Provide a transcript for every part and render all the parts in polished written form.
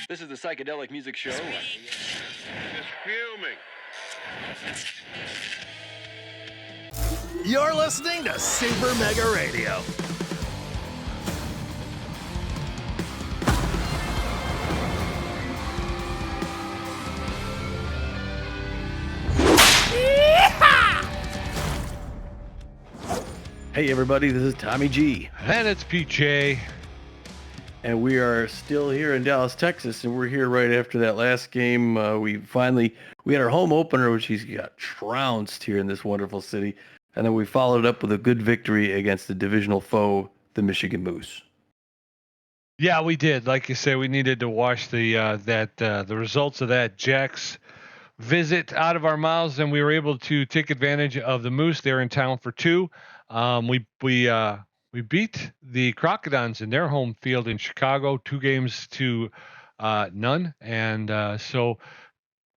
This is the Psychedelic Music Show. Just fuming. You're listening to Super Mega Radio. Hey everybody, this is Tommy G. And it's PJ. And we are still here in Dallas, Texas, and we're here right after that last game. We had our home opener, which he's got trounced here in this wonderful city. And then we followed up with a good victory against the divisional foe, the Michigan Moose. Yeah, we did. Like you say, we needed to wash the results of that Jack's visit out of our mouths, and we were able to take advantage of the Moose. They're in town for 2. We beat the Crocodons in their home field in Chicago, 2-0, and so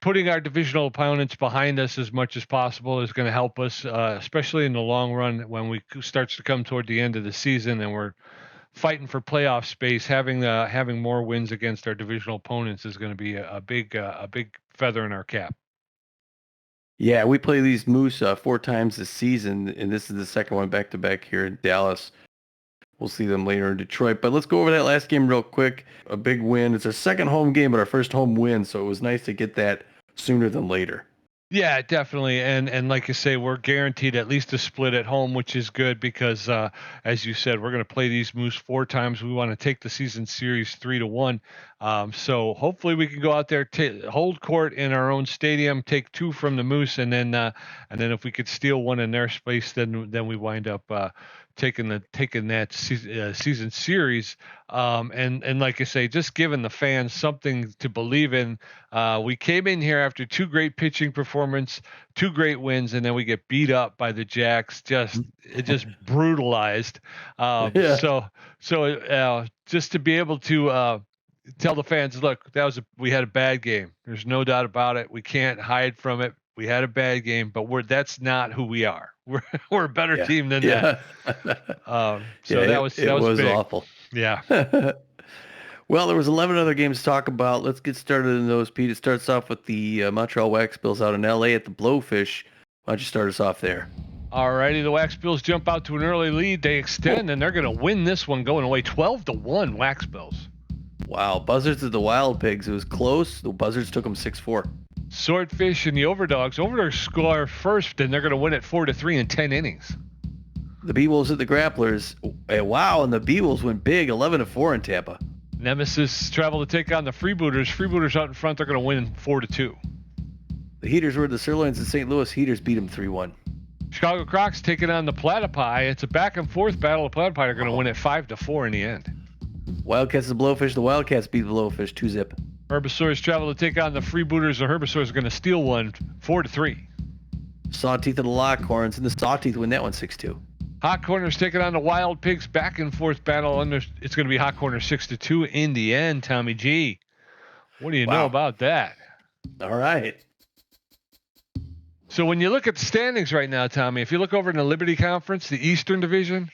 putting our divisional opponents behind us as much as possible is going to help us, especially in the long run when we starts to come toward the end of the season and we're fighting for playoff space. Having more wins against our divisional opponents is going to be a big feather in our cap. Yeah, we play these Moose 4 times this season, and this is the second one back-to-back here in Dallas. We'll see them later in Detroit. But let's go over that last game real quick. A big win. It's our second home game, but our first home win, so it was nice to get that sooner than later. Yeah, definitely. And like you say, we're guaranteed at least a split at home, which is good because, as you said, we're going to play these Moose 4 times. We want to take the season series 3-1. So hopefully we can go out there, hold court in our own stadium, take 2 from the Moose, and then if we could steal 1 in their space, then we wind up taking that season series. And like I say, just giving the fans something to believe in. We came in here after 2 great pitching performance, 2 great wins, and then we get beat up by the Jacks. Just brutalized. So just to be able to tell the fans, look, we had a bad game. There's no doubt about it. We can't hide from it. We had a bad game, but that's not who we are. We're a better team than that. That was big. Awful. Yeah. Well, there was 11 other games to talk about. Let's get started in those, Pete. It starts off with the Montreal Wax Bills out in L.A. at the Blowfish. Why don't you start us off there? All righty, the Wax Bills jump out to an early lead. They extend, and they're going to win this one going away 12-1 Wax Bills. Wow, Buzzards at the Wild Pigs. It was close. The Buzzards took them 6-4. Swordfish and the Overdogs. Overdogs score first, and they're going to win it 4-3 in 10 innings. The B-Wolves at the Grapplers. Wow, and the B-Wolves went big, 11-4 in Tampa. Nemesis travel to take on the Freebooters. Freebooters out in front. They're going to win 4-2. The Heaters were the Sirloins in St. Louis. Heaters beat them 3-1. Chicago Crocs taking on the Platypi. It's a back-and-forth battle. The Platypi are going to win it 5-4 in the end. Wildcats and the Blowfish. The Wildcats beat the Blowfish 2-0. Herbisaurs travel to take on the Freebooters. The Herbisaurs are going to steal one 4-3. Sawteeth and the Lockhorns, and the Sawteeth win that one 6-2. Hot Corners taking on the Wild Pigs. Back and forth battle. It's going to be Hot Corners 6-2 in the end. Tommy G, what do you know about that? All right. So when you look at the standings right now, Tommy, if you look over in the Liberty Conference, the Eastern Division,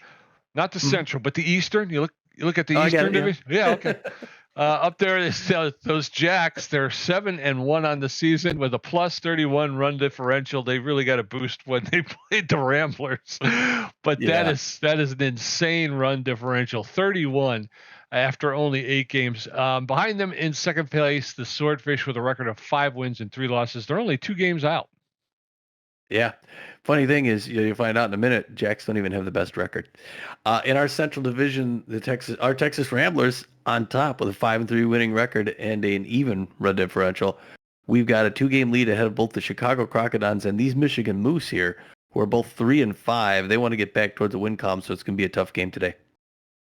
not the Central, but the Eastern. You look at the Eastern Division. Yeah, okay. Up there, those Jacks, they're 7-1 on the season with a +31 run differential. They really got a boost when they played the Ramblers, but that is an insane run differential, 31 after only 8 games. Behind them in second place, the Swordfish with a record of 5 wins and 3 losses. They're only 2 games out. Yeah. Funny thing is, you'll find out in a minute, Jacks don't even have the best record. In our Central Division, our Texas Ramblers on top with a 5-3 winning record and an even run differential. We've got a 2-game lead ahead of both the Chicago Crocodons and these Michigan Moose here, who are both 3-5. They want to get back towards the win column, so it's going to be a tough game today.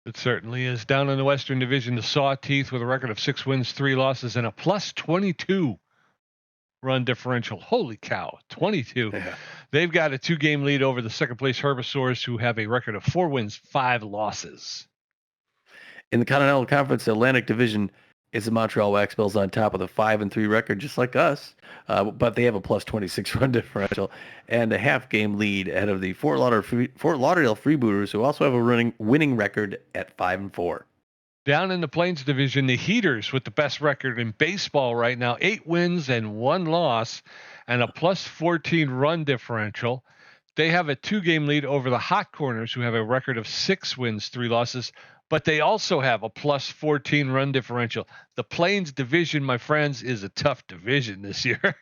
It certainly is. Down in the Western Division, the Sawteeth with a record of 6 wins, 3 losses, and a +22 run differential. Holy cow, 22. Yeah. They've got a 2-game lead over the second place Herbisaurs, who have a record of 4 wins, 5 losses. In the Continental Conference, the Atlantic Division, is the Montreal Wax Bills on top with a 5-3 record, just like us. But they have a +26 run differential and a half-game lead ahead of the Fort Lauderdale Freebooters, who also have a winning record at 5-4. Down in the Plains division, the Heaters with the best record in baseball right now, 8 wins and 1 loss and a plus 14 run differential. They have a 2-game lead over the Hot Corners, who have a record of 6 wins, 3 losses, but they also have a plus 14 run differential. The Plains division, my friends, is a tough division this year.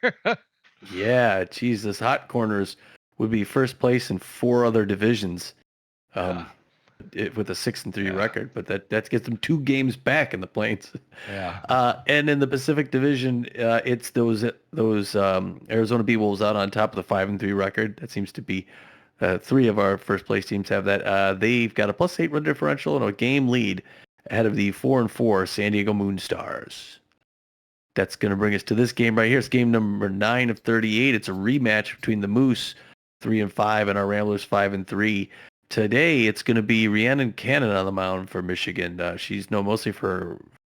Yeah, Jesus, Hot Corners would be first place in 4 other divisions. Yeah. With a 6-3 Yeah. record, but that gets them 2 games back in the Plains. Yeah. And in the Pacific Division, it's those Arizona Beatwolves out on top of the 5-3 record. That seems to be 3 of our first place teams have that. They've got a +8 run differential and a game lead ahead of the 4-4 San Diego Moonstars. That's going to bring us to this game right here. It's game number 9 of 38. It's a rematch between the Moose 3-5 and our Ramblers 5-3. Today, it's going to be Rhiannon Cannon on the mound for Michigan. She's known mostly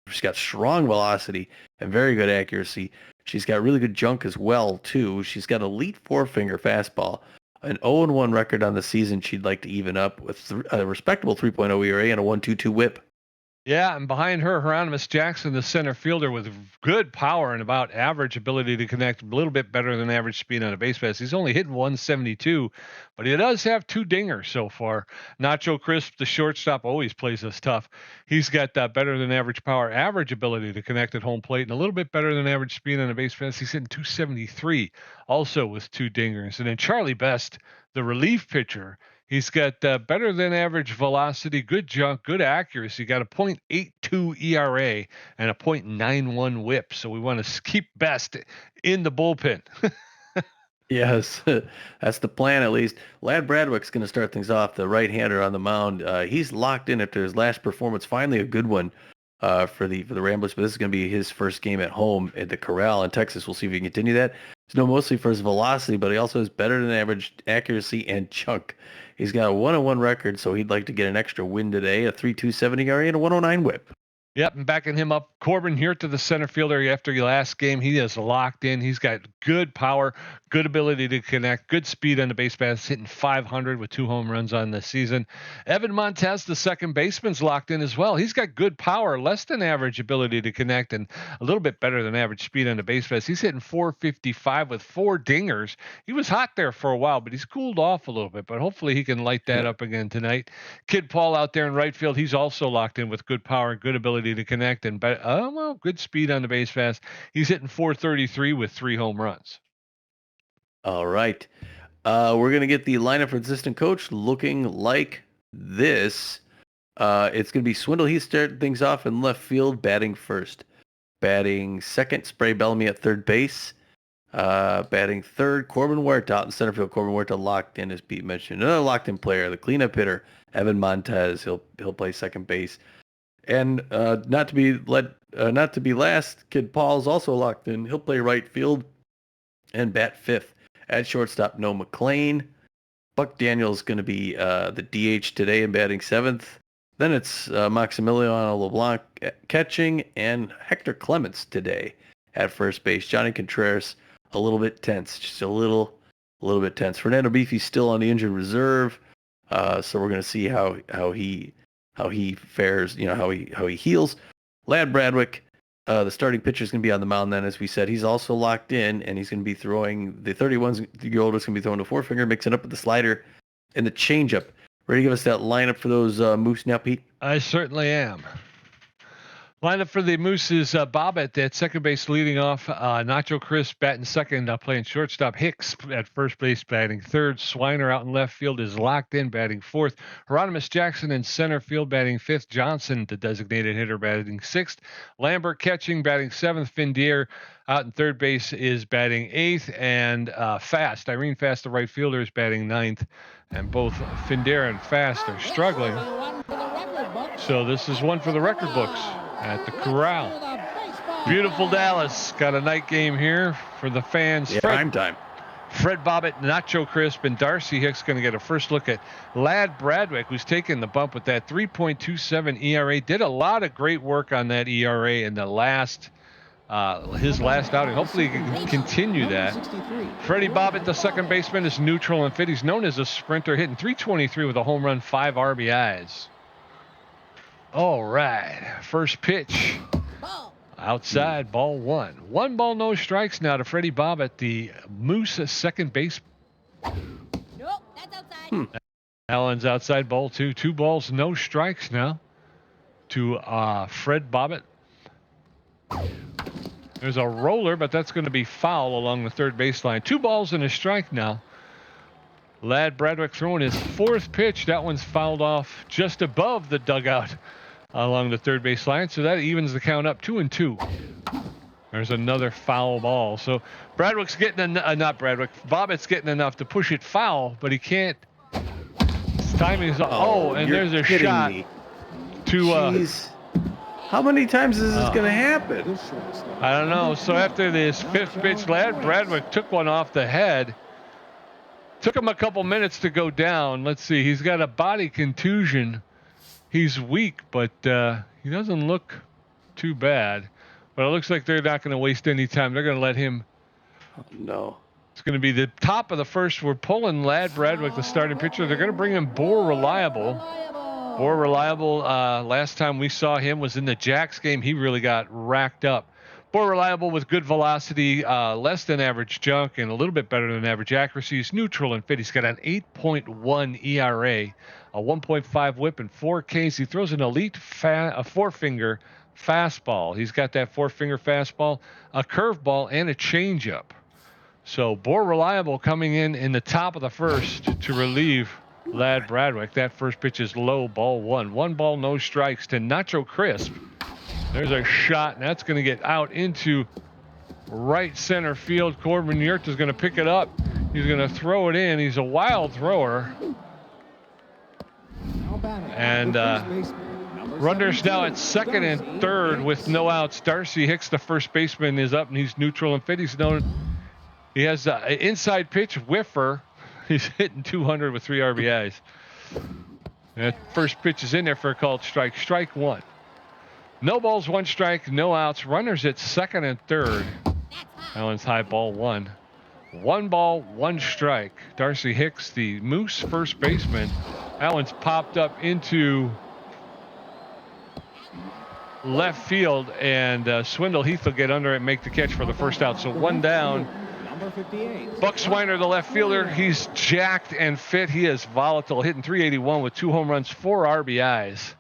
she's got strong velocity and very good accuracy. She's got really good junk as well, too. She's got elite 4-finger fastball, an 0-1 record on the season she'd like to even up with a respectable 3.0 ERA and a 1.22 whip. Yeah, and behind her, Hieronymus Jackson, the center fielder with good power and about average ability to connect, a little bit better than average speed on a base pass. He's only hitting 172, but he does have 2 dingers so far. Nacho Crisp, the shortstop, always plays us tough. He's got better than average power, average ability to connect at home plate, and a little bit better than average speed on a base pass. He's hitting 273, also with 2 dingers. And then Charlie Best, the relief pitcher, he's got better than average velocity, good junk, good accuracy. Got a .82 ERA and a .91 whip. So we want to keep Best in the bullpen. Yes, that's the plan at least. Lad Bradwick's going to start things off, the right-hander on the mound. He's locked in after his last performance, finally a good one for the Ramblers, but this is going to be his first game at home at the Corral in Texas. We'll see if he can continue that. He's known mostly for his velocity, but he also has better than average accuracy and chunk. He's got a 1-1 record, so he'd like to get an extra win today, a 3.27 ERA and a 109 whip. Yep, and backing him up, Corbin here to the center fielder after your last game. He is locked in. He's got good power, good ability to connect, good speed on the base pass, hitting 500 with 2 home runs on the season. Evan Montez, the second baseman's locked in as well. He's got good power, less than average ability to connect, and a little bit better than average speed on the base pass. He's hitting 455 with 4 dingers. He was hot there for a while, but he's cooled off a little bit, but hopefully he can light that up again tonight. Kid Paul out there in right field, he's also locked in with good power, good ability to connect, and good speed on the base pass. He's hitting 433 with 3 home runs. All right. We're going to get the lineup for assistant coach looking like this. It's going to be Swindle. He's starting things off in left field, batting first. Batting second, Spray Bellamy at third base. Batting third, Corbin Huerta out in center field. Corbin Huerta locked in, as Pete mentioned. Another locked in player, the cleanup hitter, Evan Montez. He'll play second base. And not to be last, Kid Paul's also locked in. He'll play right field and bat fifth. At shortstop, Noah McLean. Buck Daniel's going to be the DH today and batting seventh. Then it's Maximiliano LeBlanc catching and Hector Clements today at first base. Johnny Contreras a little bit tense, just a little bit tense. Fernando Beefy's still on the injured reserve, so we're going to see how he fares, how he heals. Lad Bradwick, the starting pitcher, is going to be on the mound then, as we said. He's also locked in, and he's going to be throwing, the 31-year-old is going to be throwing the 4-finger, mixing up with the slider and the changeup. Ready to give us that lineup for those Moose now, Pete? I certainly am. Lineup for the Moose is Bobbitt at second base leading off. Nacho Crisp batting second, playing shortstop. Hicks at first base batting third. Swiner out in left field is locked in, batting fourth. Hieronymus Jackson in center field batting fifth. Johnson, the designated hitter, batting sixth. Lambert catching, batting seventh. Findier out in third base is batting eighth. And Irene Fast, the right fielder, is batting ninth. And both Findier and Fast are struggling. So this is one for the record books at the Corral. Beautiful Dallas. Got a night game here for the fans. Yeah, prime time. Fred Bobbitt, Nacho Crisp, and Darcy Hicks going to get a first look at Lad Bradwick, who's taking the bump with that 3.27 ERA. Did a lot of great work on that ERA in the his last outing. Hopefully he can continue that. Freddie Bobbitt, the second baseman, is neutral and fit. He's known as a sprinter, hitting .323 with a home run, 5 RBIs. All right. First pitch. Outside, ball one. 1 ball, no strikes now to Freddie Bobbitt, the Moose second base. Nope, that's outside. Allen's outside, ball two. 2 balls, no strikes now to Fred Bobbitt. There's a roller, but that's going to be foul along the third baseline. 2 balls and a strike now. Ladd Bradwick throwing his 4th pitch. That one's fouled off just above the dugout along the third baseline. So that evens the count up 2-2. There's another foul ball. So Bradwick's getting, not Bradwick, Bobbitt's getting enough to push it foul, but he can't. His timing is, and there's a shot me. to, Jeez. How many times is this going to happen? I don't know. So after this 5th pitch, Ladd Bradwick took one off the head. Took him a couple minutes to go down. Let's see. He's got a body contusion. He's weak, but he doesn't look too bad. But it looks like they're not going to waste any time. They're going to let him. Oh, no. It's going to be the top of the first. We're pulling Ladd Bradwick, the starting pitcher. They're going to bring in Bor Reliable. Bor Reliable, last time we saw him was in the Jacks game. He really got racked up. Bor Reliable with good velocity, less than average junk, and a little bit better than average accuracy. He's neutral and fit. He's got an 8.1 ERA, a 1.5 whip, and 4 Ks. He throws an elite a 4-finger fastball. He's got that 4-finger fastball, a curveball, and a changeup. So Bor Reliable coming in the top of the first to relieve Ladd Bradwick. That first pitch is low, ball 1. 1 ball, no strikes to Nacho Crisp. There's a shot, and that's going to get out into right center field. Corbin Yurt is going to pick it up. He's going to throw it in. He's a wild thrower. And runners now at second and third with no outs. Darcy Hicks, the first baseman, is up, and he's neutral and fit. He has an inside pitch whiffer. He's hitting 200 with 3 RBIs. That first pitch is in there for a called strike. Strike 1. No balls, 1 strike, no outs. Runners at second and third. Allen's high, ball 1. 1 ball, 1 strike. Darcy Hicks, the Moose first baseman. Allen's popped up into left field, and Swindle Heath will get under it and make the catch for the first out. So 1 down. Buck Swiner, the left fielder, he's jacked and fit. He is volatile, hitting 381 with 2 home runs, 4 RBIs.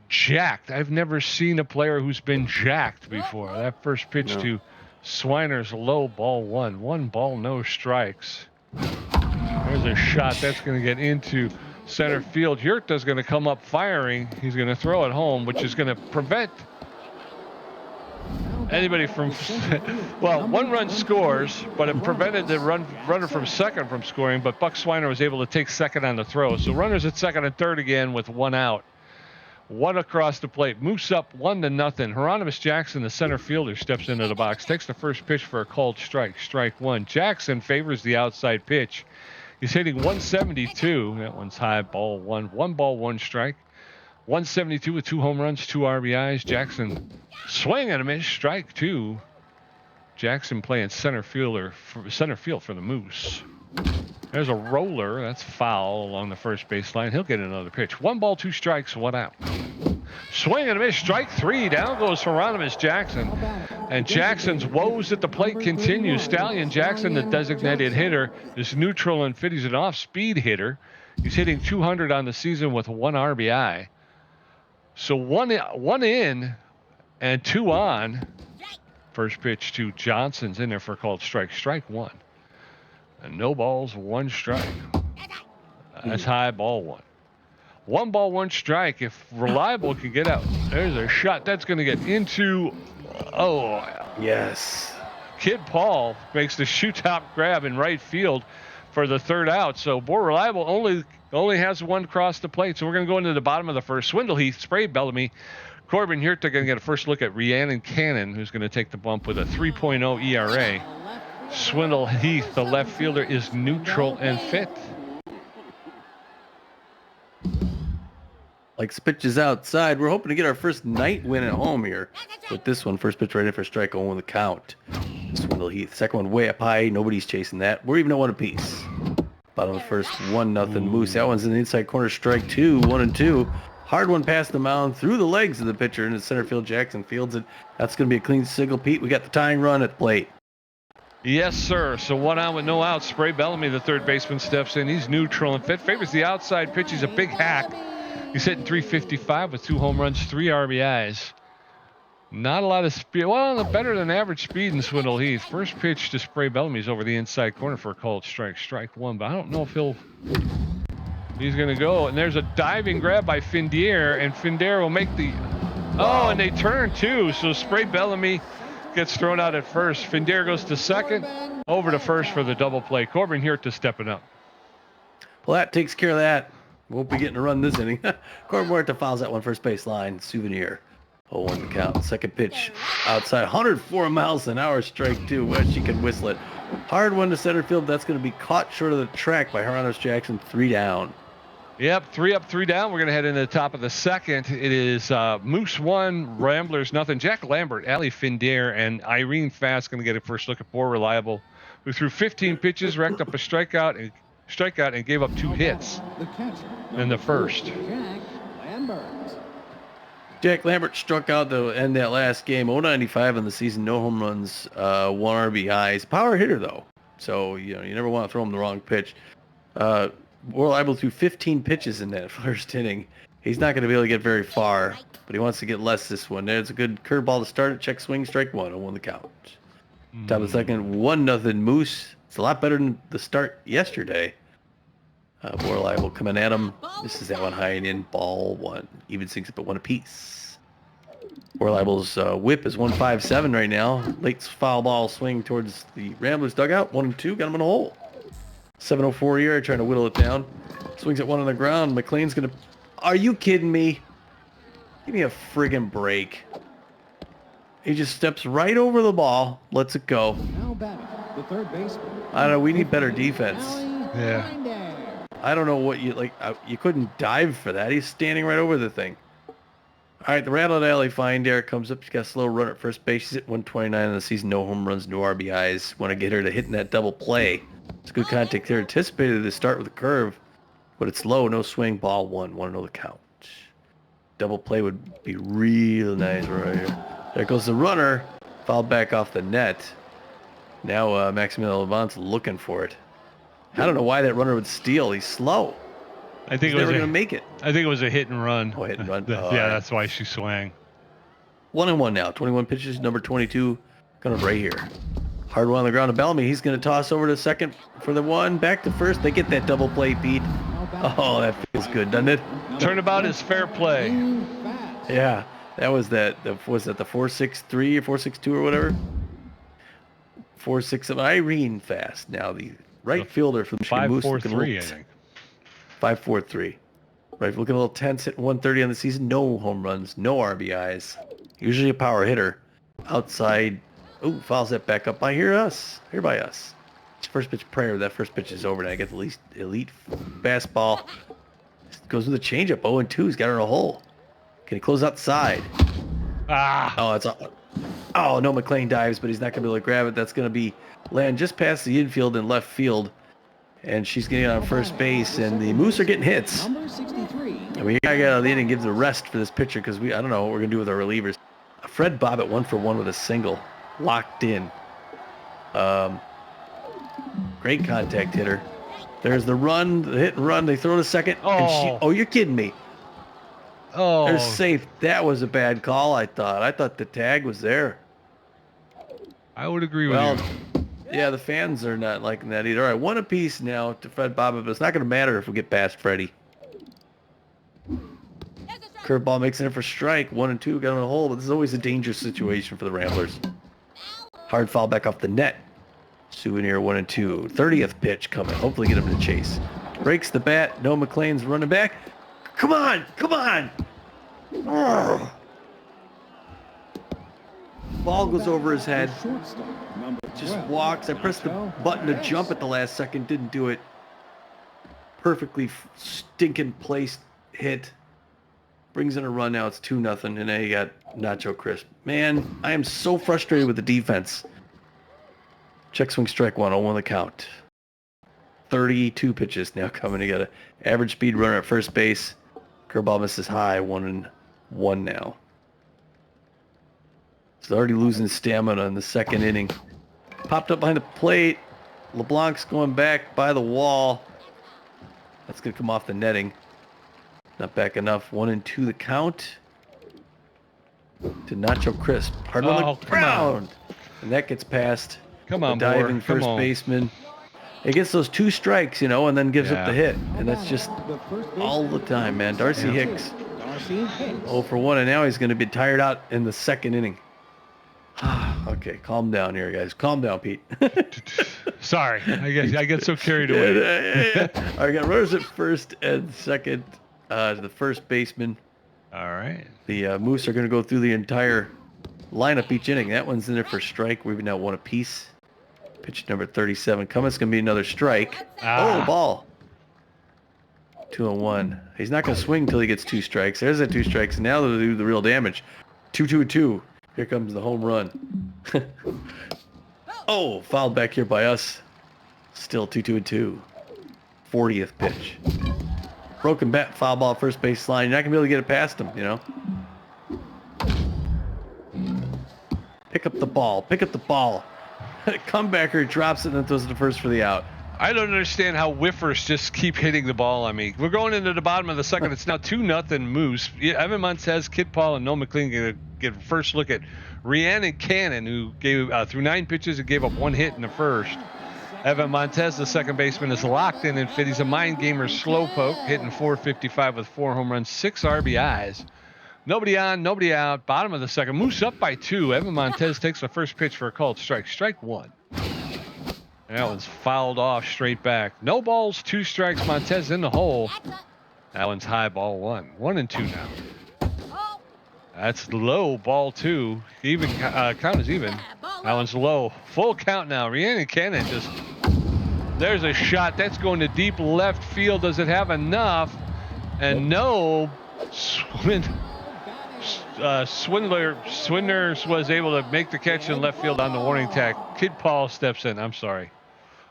Jacked. I've never seen a player who's been jacked before. That first pitch to Swiner's low, ball 1. 1 ball, no strikes. There's a shot that's going to get into center field. Yurta's going to come up firing. He's going to throw it home, which is going to prevent anybody from, well, 1 run scores, but it prevented the runner from second from scoring, but Buck Swiner was able to take second on the throw. So runners at second and third again with 1 out. 1 across the plate. Moose up 1-0. Hieronymus Jackson, the center fielder, steps into the box, takes the first pitch for a called strike. Strike 1. Jackson favors the outside pitch. He's hitting 172. That one's high, ball 1. 1 ball, 1 strike. 172 with 2 home runs, 2 RBIs. Jackson swing and a miss. Strike 2. Jackson playing center field for the Moose. There's a roller. That's foul along the first baseline. He'll get another pitch. 1 ball, 2 strikes, 1 out. Swing and a miss. Strike 3. Down goes Hieronymus Jackson. And Jackson's woes at the plate continue. Stallion Jackson, the designated hitter, is neutral and fit. He's an off-speed hitter. He's hitting 200 on the season with 1 RBI. So 1 in and 2 on. First pitch to Johnson's in there for a called strike. Strike 1. And no balls, 1 strike. That's high, ball 1. 1 ball, 1 strike. If Reliable can get out, there's a shot that's going to get into. Oh, yes. Kid Paul makes the shoe top grab in right field for the 3rd out. So Bor Reliable only has 1 across the plate. So we're going to go into the bottom of the first. Swindle Heath, Spray Bellamy, Corbin Yurt are going to get a first look at Rhiannon Cannon, who's going to take the bump with a 3.0 ERA. Swindle Heath, the left fielder, is neutral and fit. Like pitches outside. We're hoping to get our first night win at home here. With this one, first pitch right in for strike, 0 with the count. Swindle Heath. Second one way up high. Nobody's chasing that. We're even at 1 apiece. Bottom of the first, 1-0 Moose. That one's in the inside corner, strike 2, 1-2. Hard one past the mound through the legs of the pitcher into center field. Jackson fields it. That's going to be a clean single. Pete, we got the tying run at the plate. Yes, sir. So 1 out with no outs. Spray Bellamy, the third baseman, steps in. He's neutral and fit. Favors the outside pitch. He's a big hack. He's hitting 355 with 2 home runs, 3 RBIs. Not a lot of speed. Well, better than average speed in Swindle Heath. First pitch to Spray Bellamy's over the inside corner for a called strike. Strike 1, but I don't know if he's going to go. And there's a diving grab by Findier, and Findier will make the... Oh, and they turn too. So Spray Bellamy gets thrown out at first. Findier goes to second, over to first for the double play. Corbin here to stepping up. Well, that takes care of that. Won't be getting a run this inning. Corbin Huerta fouls that one first base line. Souvenir. 0-1 the count. Second pitch outside. 104 miles an hour. Strike 2. Well, she can whistle it. Hard one to center field. That's going to be caught short of the track by Hieronymus Jackson. 3 down. Yep, 3 up, 3 down. We're going to head into the top of the second. It is Moose 1, Ramblers nothing. Jack Lambert, Ali Findier, and Irene Fast going to get a first look at Poor Reliable, who threw 15 pitches, racked up a strikeout, and gave up 2 hits in the first. Jack Lambert struck out to end that last game. 095 in the season, no home runs, 1 RBIs. Power hitter though, so you never want to throw him the wrong pitch. We're able to 15 pitches in that first inning. He's not going to be able to get very far, but he wants to get less this one. There's a good curveball to start it. Check swing, strike 1, 0-1 the count. Top of the second, 1-0 Moose. It's a lot better than the start yesterday. Borlai coming at him. This is that one high and in. Ball 1. Even sinks up at 1 apiece. Borlaible's whip is 157 right now. Late foul ball swing towards the Ramblers dugout. 1-2. Got him in a hole. 7:04 ERA, trying to whittle it down. Swings at 1 on the ground. McLean's going to... Are you kidding me? Give me a friggin' break. He just steps right over the ball, lets it go. Now batting, the third baseman. I don't know. We need better defense. Yeah. I don't know what you... like. You couldn't dive for that. He's standing right over the thing. All right, the Rattled Alley Findier comes up. She's got a slow run at first base. She's at 129 in the season. No home runs, no RBIs. Want to get her to hitting that double play. It's good contact there. Anticipated to start with a curve, but it's low. No swing. Ball 1. 1-0 the count. Double play would be real nice right here. There goes the runner. Fouled back off the net. Now Maximilian Levant's looking for it. I don't know why that runner would steal. He's slow. I think He's never going to make it. I think it was a hit and run. Oh, hit and run. Yeah, right. that's why she swang. 1-1 now. 21 pitches. Number 22 coming right here. Hard one on the ground to Bellamy. He's going to toss over to second for the 1. Back to first. They get that double play, Pete. Oh, that feels good, doesn't it? Turnabout is fair play. Yeah. That was that. Was that the 4.63 or 4.62 or whatever? 4.67. Irene Fast. Now the right fielder from Michigan Moose. 5.43, I think. 5.43. Right, looking a little tense, hitting 130 on the season. No home runs, no RBIs. Usually a power hitter. Outside. Ooh, fouls that back up by here by us. It's first pitch prayer. That first pitch is over. Now I get the elite fastball. Goes with a changeup. 0-2. He's got her in a hole. Can he close out the side? Oh, no, McLean dives, but he's not going to be able to grab it. That's going to be land just past the infield and left field. And she's getting on first base, and the Moose are getting hits. Number 63. I mean, I got out of the inning and give the rest for this pitcher because I don't know what we're going to do with our relievers. Fred Bob at 1-for-1 with a single. Locked in. Great contact hitter. There's the run, the hit and run. They throw to second. Oh. And you're kidding me. Oh. They're safe. That was a bad call, I thought. I thought the tag was there. I would agree with you. Yeah, the fans are not liking that either. All right, 1 apiece now to Fred Bob, but it's not going to matter if we get past Freddie. Curveball makes it in for strike. 1-2 got on a hole, but this is always a dangerous situation for the Ramblers. Hard foul back off the net. Souvenir 1-2. 30th pitch coming. Hopefully get him to chase. Breaks the bat. No, McLean's running back. Come on! Come on! Oh. Ball goes over his head. Just walks. I pressed the button to jump at the last second. Didn't do it. Perfectly stinking placed hit. Brings in a run. Now it's 2-0. And now you got Nacho Crisp. Man, I am so frustrated with the defense. Check swing strike 1. 0-1 the count. 32 pitches now coming together. Average speed runner at first base. Curveball misses high, 1-1 now. He's already losing stamina in the second inning. Popped up behind the plate. LeBlanc's going back by the wall. That's going to come off the netting. Not back enough. 1-2 the count. To Nacho Crisp. Hard on the come on. ground. And that gets past Come the on, diving Boer. Come first on. baseman. It gets those 2 strikes, and then gives up the hit. And that's just The first base all the time, man. Darcy Yeah. Hicks. Darcy Hicks. 0 for 1, and now he's going to be tired out in the second inning. Okay, calm down here, guys. Calm down, Pete. Sorry, I get so carried away. All right, got runners at first and second. The first baseman. All right. The Moose are going to go through the entire lineup each inning. That one's in there for strike. We've now won a piece. Pitch number 37 coming. It's going to be another strike. Ah. Oh, ball. 2-1. He's not going to swing until he gets 2 strikes. There's that 2 strikes. And now they'll do the real damage. 2-2-2. Here comes the home run. Oh, fouled back here by us. Still 2-2-2. 40th pitch. Broken bat, foul ball, first base line. You're not going to be able to get it past him, Pick up the ball. Pick up the ball. Comebacker drops it and then throws it to first for the out. I don't understand how whiffers just keep hitting the ball on me. We're going into the bottom of the second. It's now 2-0 Moose. Evan Montez, Kid Paul, and Noah McLean get a first look at Rhiannon Cannon, who gave through 9 pitches and gave up 1 hit in the first. Evan Montez, the second baseman, is locked in and fit. He's a mind gamer slowpoke, hitting .455 with 4 home runs, 6 RBIs. Nobody on, nobody out. Bottom of the second. Moose up by 2. Evan Montez takes the first pitch for a called strike. Strike 1. That one's fouled off straight back. No balls, 2 strikes. Montez in the hole. That one's high, ball 1. 1-2 now. That's low, ball 2. Even count is even. That one's low. Full count now. Rhiannon Cannon just. There's a shot. That's going to deep left field. Does it have enough? And no. Swindlers was able to make the catch in left field on the warning tag. Kid Paul steps in. I'm sorry.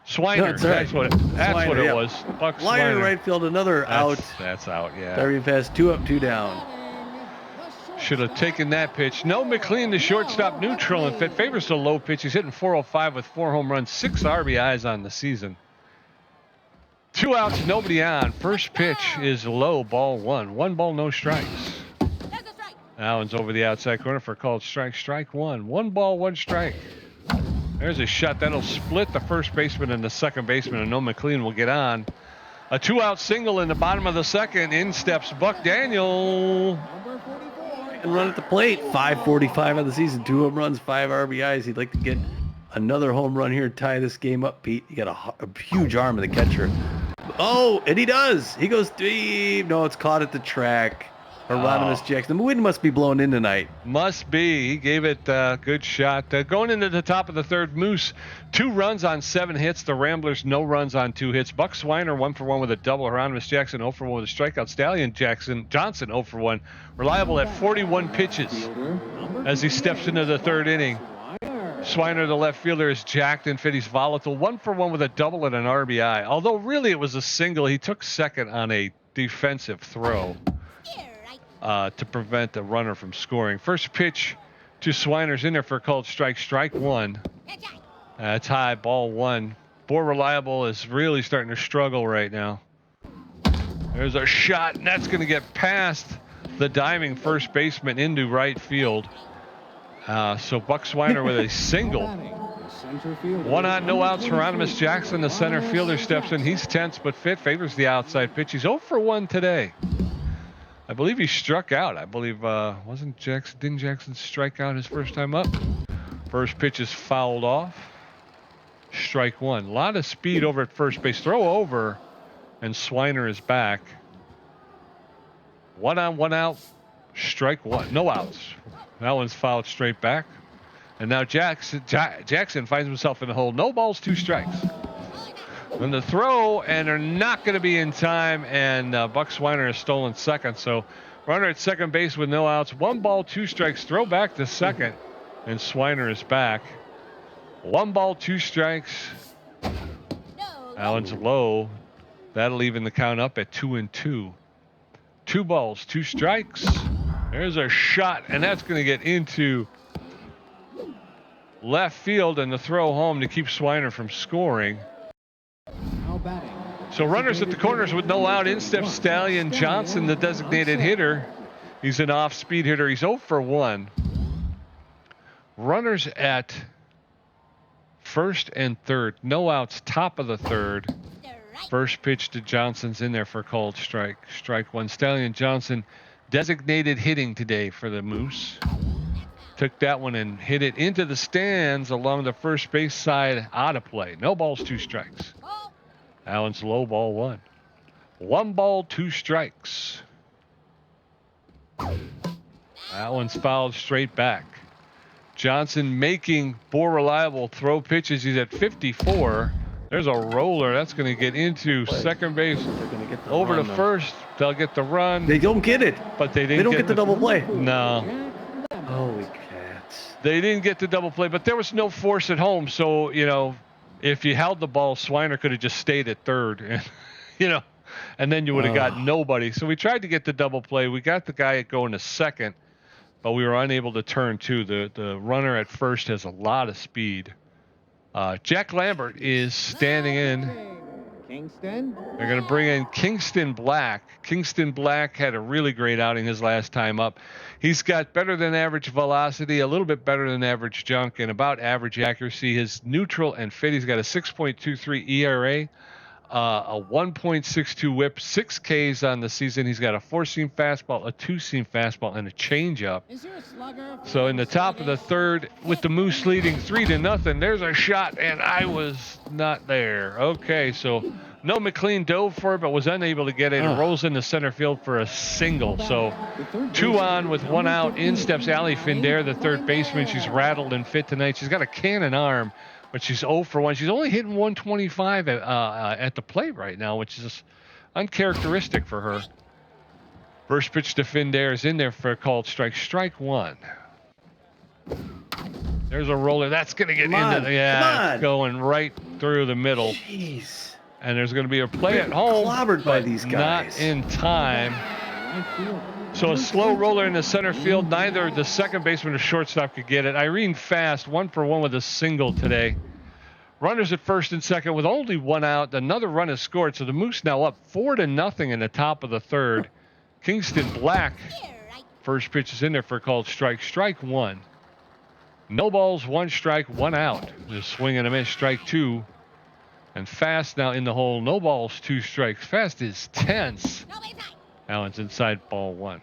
Swiner. That's right. That's what it yeah. was. Buck Liner Swiner. right field, another out. That's out, yeah. Very fast, 2 up, 2 down. Should have taken that pitch. No, McLean, the shortstop, neutral and fit. Favors the low pitch. He's hitting .405 with 4 home runs, 6 RBIs on the season. 2 outs, nobody on. First pitch is low, ball 1. 1 ball, no strikes. That one's over the outside corner for a called strike. Strike 1. 1 ball, 1 strike. There's a shot that'll split the first baseman and the second baseman, and no McLean will get on. A 2-out single in the bottom of the second. In steps Buck Daniel. And run at the plate. 5:45 of the season. 2 home runs, 5 RBIs. He'd like to get another home run here and tie this game up, Pete. You got a huge arm of the catcher. Oh, and he does. He goes deep. No, it's caught at the track. Hieronymus Jackson. The wind must be blowing in tonight. Must be. He gave it a good shot. Going into the top of the third, Moose, 2 runs on 7 hits. The Ramblers, no runs on 2 hits. Buck Swiner, 1 for 1 with a double. Hieronymus Jackson, 0 for 1 with a strikeout. Stallion Johnson, 0 for 1. Reliable at 41 pitches as he steps into the third inning. Swiner, the left fielder, is jacked and fit. He's volatile. 1 for 1 with a double and an RBI. Although really it was a single. He took second on a defensive throw to prevent the runner from scoring. First pitch to Swiner's in there for a called strike. Strike 1. That's high, ball 1. Boer Reliable is really starting to struggle right now. There's a shot, and that's going to get past the diving first baseman into right field. So Buck Swiner with a single. 1 on, no outs. Hieronymus Jackson, the center fielder, steps in. He's tense but fit. Favors the outside pitch. He's 0 for 1 today. I believe he struck out. I believe didn't Jackson strike out his first time up? First pitch is fouled off. Strike 1. A lot of speed over at first base. Throw over, and Swiner is back. 1 on, 1 out. Strike 1. No outs. That one's fouled straight back. And now Jackson finds himself in the hole. No balls, 2 strikes. And the throw, and they're not going to be in time, and Buck Swiner has stolen second. So runner at second base with no outs. 1 ball, 2 strikes. Throw back to second, and Swiner is back. 1 ball, 2 strikes. That one's low. That'll even the count up at 2-2. 2 balls, 2 strikes. There's a shot, and that's going to get into left field, and the throw home to keep Swiner from scoring. Now batting. So runners at the corners with no out. In steps Stallion Johnson, the designated hitter. He's an off-speed hitter. He's 0 for 1. Runners at first and third. No outs, top of the third. First pitch to Johnson's in there for a called strike. Strike one. Stallion Johnson, designated hitting today for the Moose. Took that one and hit it into the stands along the first base side, out of play. No balls, 2 strikes. Allen's low, ball 1. 1 ball, 2 strikes. Allen's fouled straight back. Johnson making more reliable throw pitches. He's at 54. There's a roller. That's going to get into second base. They're going to get the Over to run, though. first. They'll get the run. They don't get it. But they They don't get the double play. No. Holy cats. They didn't get the double play, but there was no force at home. So, you know, if you held the ball, Swiner could have just stayed at third, and, you know, and then you would have got nobody. So we tried to get the double play. We got the guy going to second, but we were unable to turn two. The runner at first has a lot of speed. Jack Lambert is standing in. Kingston. They're going to bring in Kingston Black. Kingston Black had a really great outing his last time up. He's got better than average velocity, a little bit better than average junk, and about average accuracy. His neutral and fit, he's got a 6.23 ERA, a 1.62 whip, 6 Ks on the season. He's got a 4-seam fastball, a 2-seam fastball, and a changeup. Is there a slugger? So in the top of the third, with the Moose leading 3-0, there's a shot, and I was not there. Okay, so no McLean dove for it, but was unable to get it. It rolls into center field for a single. So 2 on with 1 out. In steps Allie Finder, the third baseman. She's rattled and fit tonight. She's got a cannon arm, but she's 0 for 1. She's only hitting 125 at the plate right now, which is uncharacteristic for her. First pitch to Finder is in there for a called strike. Strike 1. There's a roller. That's going to get into the, going right through the middle. Jeez. And there's going to be a play at home. Clobbered by these guys. Not in time. So a slow roller in the center field. Neither the second baseman or shortstop could get it. Irene Fast, 1 for 1 with a single today. Runners at first and second with only 1 out. Another run is scored. So the Moose now up 4-0 in the top of the third. Kingston Black. First pitch is in there for a called strike. Strike 1. No balls, 1 strike, 1 out. Just swing and a miss. Strike 2. And Fast now in the hole. No balls, 2 strikes. Fast is tense. Allen's inside, ball 1.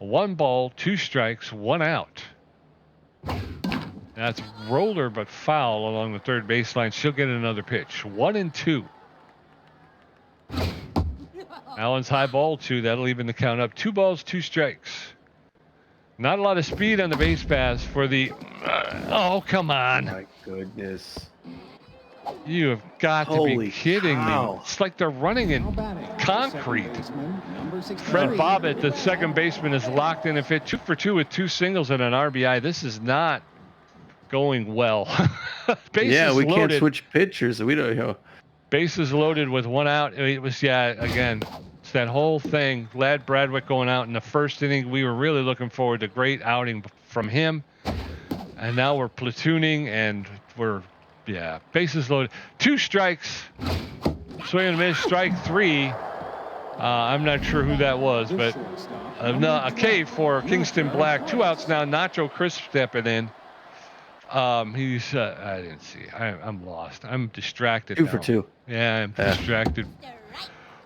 1 ball, 2 strikes, 1 out. That's roller but foul along the third baseline. She'll get another pitch. 1-2. Allen's high ball 2. That'll even the count up. 2 balls, 2 strikes. Not a lot of speed on the base pass for the. Oh, come on. Oh my goodness. You have got to Holy be kidding cow. me. It's like they're running in concrete. Fred Bobbitt, the second baseman, is locked in and fit. 2 for 2 with 2 singles and an RBI. This is not going well. Yeah, we loaded. can't switch pitchers. We don't, you know. Bases loaded with 1 out. It was, again, it's that whole thing. Lad Bradwick going out in the first inning. We were really looking forward to a great outing from him. And now we're platooning and we're, bases loaded. 2 strikes. Swing and a miss. Strike 3. I'm not sure who that was, but a K for Kingston Black. 2 outs now. Nacho Crisp stepping in. He's I didn't see. I'm lost. I'm distracted. 2 now. for 2. Yeah, I'm distracted.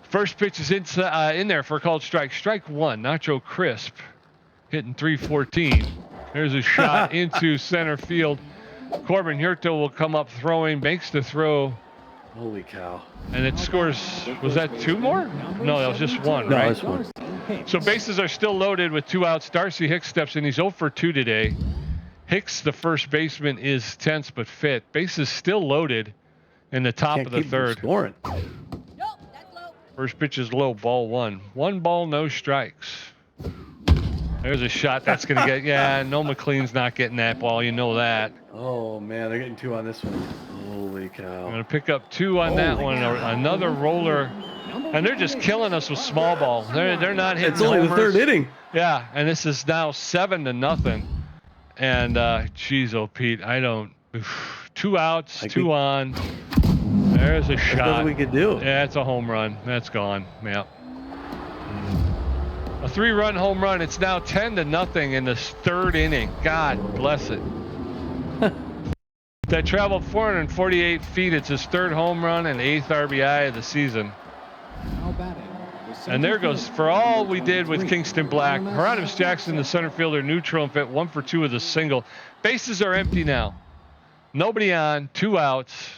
First pitch is in there for a called strike. Strike 1. Nacho Crisp hitting 314. There's a shot into center field. Corbin Hurto will come up throwing, makes the throw. Holy cow. And it scores. Was that 2 more? No, that was just 1, No, right? that's 1. So bases are still loaded with 2 outs. Darcy Hicks steps in. He's 0 for 2 today. Hicks, the first baseman, is tense but fit. Bases still loaded in the top of the third. Scoring. First pitch is low, ball 1. 1 ball, no strikes. There's a shot that's going to get, no McLean's not getting that ball. You know that. Oh, man, they're getting 2 on this one. Holy cow. I'm going to pick up 2 on that one. Another roller And they're just killing us with small ball. They're not hitting It's only the homers. third inning. Yeah, and this is now 7-0. And geez, oh Pete, I don't. 2 outs, 2 on. There's a There's shot. nothing we could do. Yeah, it's a home run. That's gone. Yeah. A 3-run home run. It's now 10-0 in the third inning. God bless it. That traveled 448 feet. It's his 3rd home run and 8th RBI of the season. Now batting. The And there center goes fielder, for all we number did with 23, Kingston Black. Hieronymus Hieronymus Jackson, the center fielder, neutral and fit 1 for 2 with a single. Bases are empty now. Nobody on, 2 outs.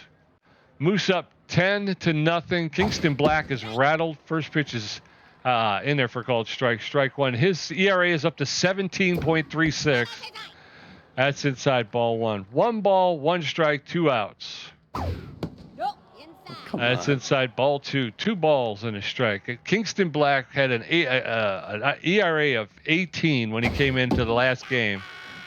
Moose up 10-0. Kingston Black is rattled. First pitch is in there for called strike. Strike 1. His ERA is up to 17.36. That's inside ball 1. 1 ball, 1 strike, 2 outs. Nope, inside. Come That's on. inside ball 2. 2 balls and a strike. Kingston Black had an ERA of 18 when he came into the last game.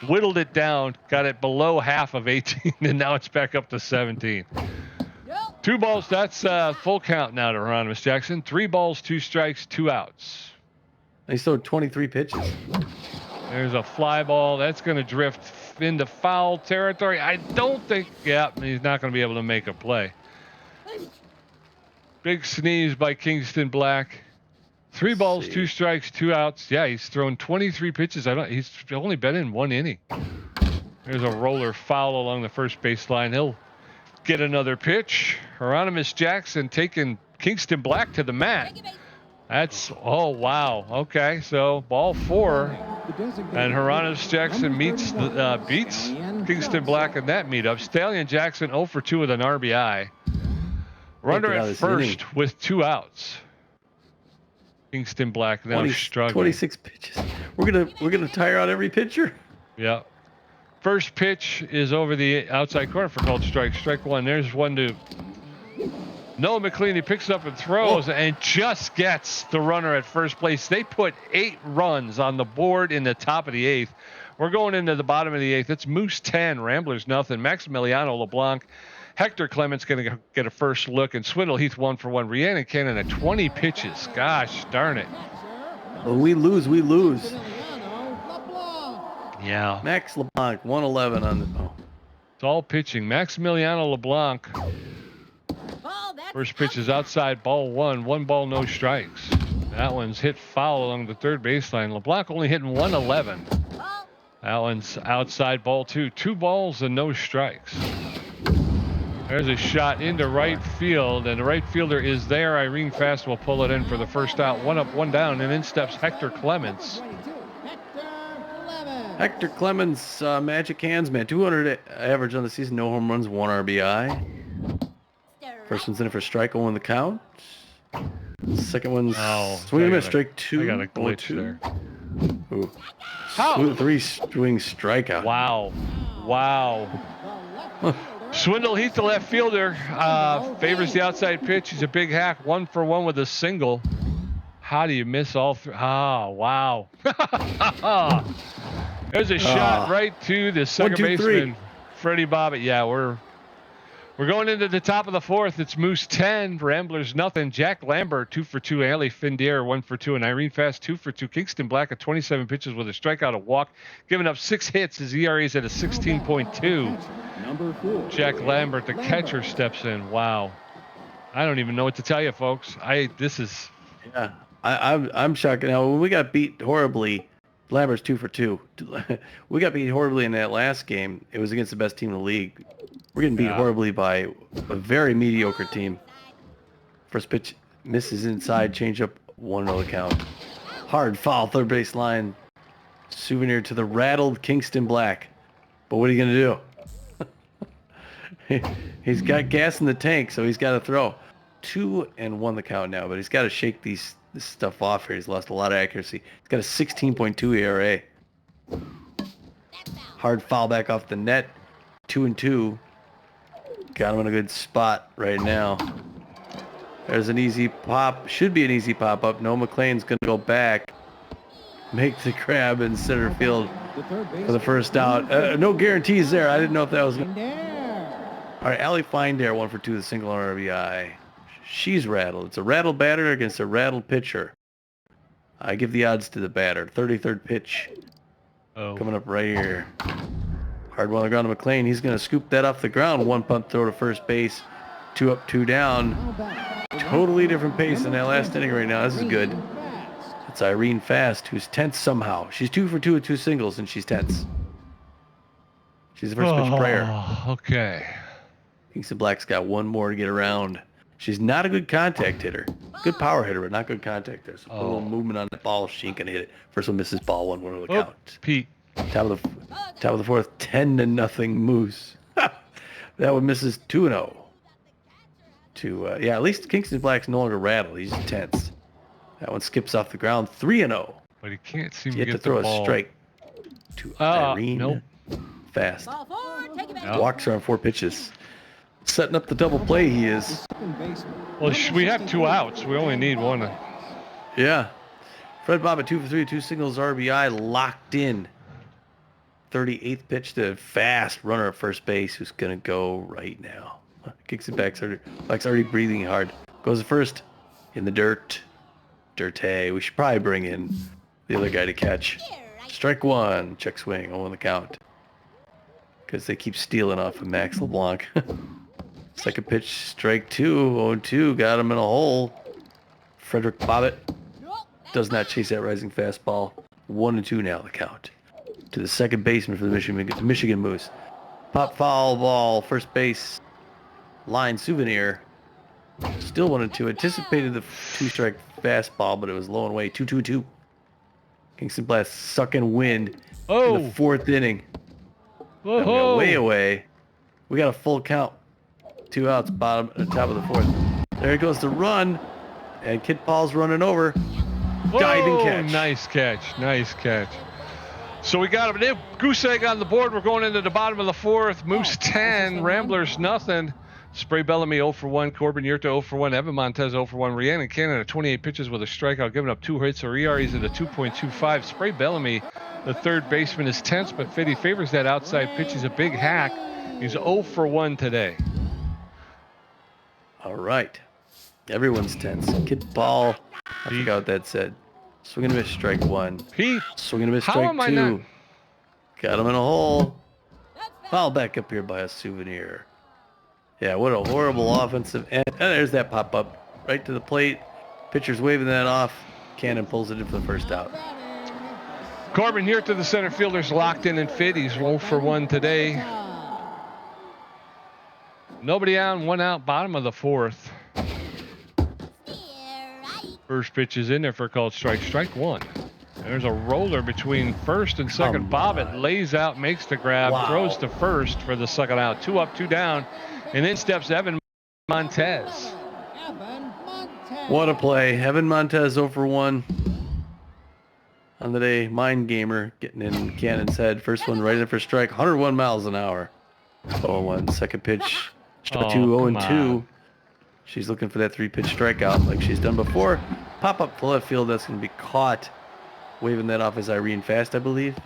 Whittled it down, got it below half of 18, and now it's back up to 17. Nope. 2 balls, that's full count now to Hieronymus Jackson. 3 balls, 2 strikes, 2 outs. He threw 23 pitches. There's a fly ball. That's going to drift into foul territory. I don't think, yeah, he's not going to be able to make a play. Big sneeze by Kingston Black. 3 balls, see. 2 strikes, 2 outs. Yeah, he's thrown 23 pitches. He's only been in 1 inning. There's a roller foul along the first baseline. He'll get another pitch. Hieronymus Jackson taking Kingston Black to the mat. Take it, baby. That's, oh, wow. Okay, so ball 4. the designated And Hieronymus Jackson number beats 31, Stallion Kingston Johnson. Black in that meetup. Stallion Jackson 0 for 2 with an RBI. Runner get out at of this first inning. with 2 outs. Kingston Black now 20 struggling. 26 pitches. We're gonna tire out every pitcher. Yeah. First pitch is over the outside corner for called strike. Strike 1. There's 1-2. Noah McLean, he picks up and throws and just gets the runner at first place. They put 8 runs on the board in the top of the 8th. We're going into the bottom of the 8th. It's Moose 10, Ramblers nothing. Maximiliano LeBlanc, Hector Clements going to get a first look, and Swindle Heath 1 for 1. Rhiannon Cannon at 20 pitches. Gosh darn it. When we lose, we lose. Emiliano LeBlanc. Yeah. Max LeBlanc, 111 on the. Oh. It's all pitching. Maximiliano LeBlanc. Ball, that's First pitch is outside ball 1. 1 ball, no strikes. That one's hit foul along the third baseline. LeBlanc only hitting 111. ball. That one's outside ball 2. 2 balls and no strikes. There's a shot into right field, and the right fielder is there. Irene Fast will pull it in for the first out. 1 up, 1 down, and in steps Hector Clements. 22, Hector Clemens. Hector Clemens, magic hands, man. 200 average on the season, no home runs, 1 RBI. First one's in for strike, 0 on the count. Second one's swing and a miss, strike 2. I got a 0 glitch 2. there. Ooh. How? 3 swing strikeout. Wow. Wow. The left fielder, Swindle Heath, the left fielder, favors the outside pitch. He's a big hack, 1 for 1 with a single. How do you miss all 3? Ah, wow. There's a shot right to the second 1, 2, 3. baseman, Freddie Bobbitt. Yeah, we're going into the top of the 4th. It's Moose 10, Ramblers nothing. Jack Lambert 2 for 2. Ali Findier 1 for 2, and Irene Fast 2 for 2. Kingston Black at 27 pitches with a strikeout, a walk, giving up 6 hits. His ERA is at a 16.2. number 4. Jack Lambert, the catcher, steps in. Wow. I don't even know what to tell you, folks. This is Yeah, I'm shocked. Now, when we got beat horribly, Lambert's 2 for 2. We got beat horribly in that last game. It was against the best team in the league. We're getting beat horribly by a very mediocre team. First pitch misses inside, change up, 1-0 count. Hard foul, third base line. Souvenir to the rattled Kingston Black. But what are you going to do? He's got gas in the tank, so he's got to throw. 2-1 the count now, but he's got to shake this stuff off here. He's lost a lot of accuracy. He's got a 16.2 ERA. Hard foul back off the net. 2-2. Got him in a good spot right now. There's an easy pop. Should be an easy pop up. Noah McLean's going to go back. Make the grab in center field The third for the first out. No guarantees there. I didn't know if that was... there. All right, Ali Findair, 1 for 2, the single RBI. She's rattled. It's a rattled batter against a rattled pitcher. I give the odds to the batter. 33rd pitch Oh. coming up right here. Hard one on the ground to McLean. He's going to scoop that off the ground. One punt throw to first base. 2 up, 2 down. Now back. Totally different pace than that last inning right now. This is good. Fast. It's Irene Fast, who's tense somehow. She's 2 for 2 with 2 singles, and she's tense. She's the first pitch prayer. Okay. Kingston Black's got one more to get around. She's not a good contact hitter. Good power hitter, but not good contact hitter. So put a little movement on the ball. She ain't gonna hit it. First one misses ball. 1-1 look Oh, out. Pete. Top of the fourth. 10-0 Moose. That one misses 2-0. At least Kingston Black's no longer rattled. He's tense. That one skips off the ground. 3-0. But he can't seem You to have get to throw the ball. a strike to Irene nope. Fast. Ball 4, take it back. No. Walks her on 4 pitches. Setting up the double play he is. Second baseman. Well, we have 2 outs. We only need one. Yeah. Fred Bobbitt 2 for 3, 2 singles, RBI locked in. 38th pitch to Fast, runner at first base, who's gonna go right now. Kicks it back. Black's already breathing hard. Goes to first in the dirt. Dirty. We should probably bring in the other guy to catch. Strike 1. Check swing. 0 on the count. Because they keep stealing off of Max LeBlanc. Second pitch. Strike 2. 0-2. Got him in a hole. Frederick Bobbitt does not chase that rising fastball. 1-2 now the count. To the second baseman for the Michigan Moose. Pop foul ball. First base. Line souvenir. Still 1-2. Anticipated the 2-strike fastball, but it was low and away. 2-2-2. Kingston Blast sucking wind in Oh. the 4th inning. Whoa. And we got way away. We got a full count. 2 outs, bottom and top of the 4th. There goes the run, and Kid Paul's running over. Diving catch. Nice catch. Nice catch. So we got a goose egg on the board. We're going into the bottom of the 4th. Moose 10, Ramblers nothing. Spray Bellamy 0 for 1, Corbin Yurta 0 for 1, Evan Montez 0 for 1, Rhiannon Canada 28 pitches with a strikeout, giving up 2 hits. Her ERA's at a 2.25. Spray Bellamy, the third baseman, is tense, but Fitty favors that outside pitch. He's a big hack. He's 0 for 1 today. All right. Everyone's tense. Kid Paul. I forgot what that said. Swinging and a miss, strike 1. Pete, Swinging and a miss, how strike am I 2. not? Got him in a hole. Foul back up here by a souvenir. Yeah, what a horrible offensive end. And there's that pop-up right to the plate. Pitcher's waving that off. Cannon pulls it in for the first out. Corbin Yurta, the center fielder's locked in and fit. He's 0 for 1 today. Nobody on, 1 out, bottom of the 4th. First pitch is in there for a called strike. Strike 1. There's a roller between first and second. Bobbitt lays out, makes the grab, throws to first for the second out. 2 up, 2 down. And then steps Evan Montez. Evan Montez. What a play. Evan Montez 0 for 1 on the day. Mind gamer getting in Cannon's head. First one right in for strike. 101 miles an hour. 0-1. Second pitch. Strike 2, 0-2. She's looking for that 3-pitch strikeout like she's done before. Pop up to left field. That's going to be caught. Waving that off is Irene Fast, I believe.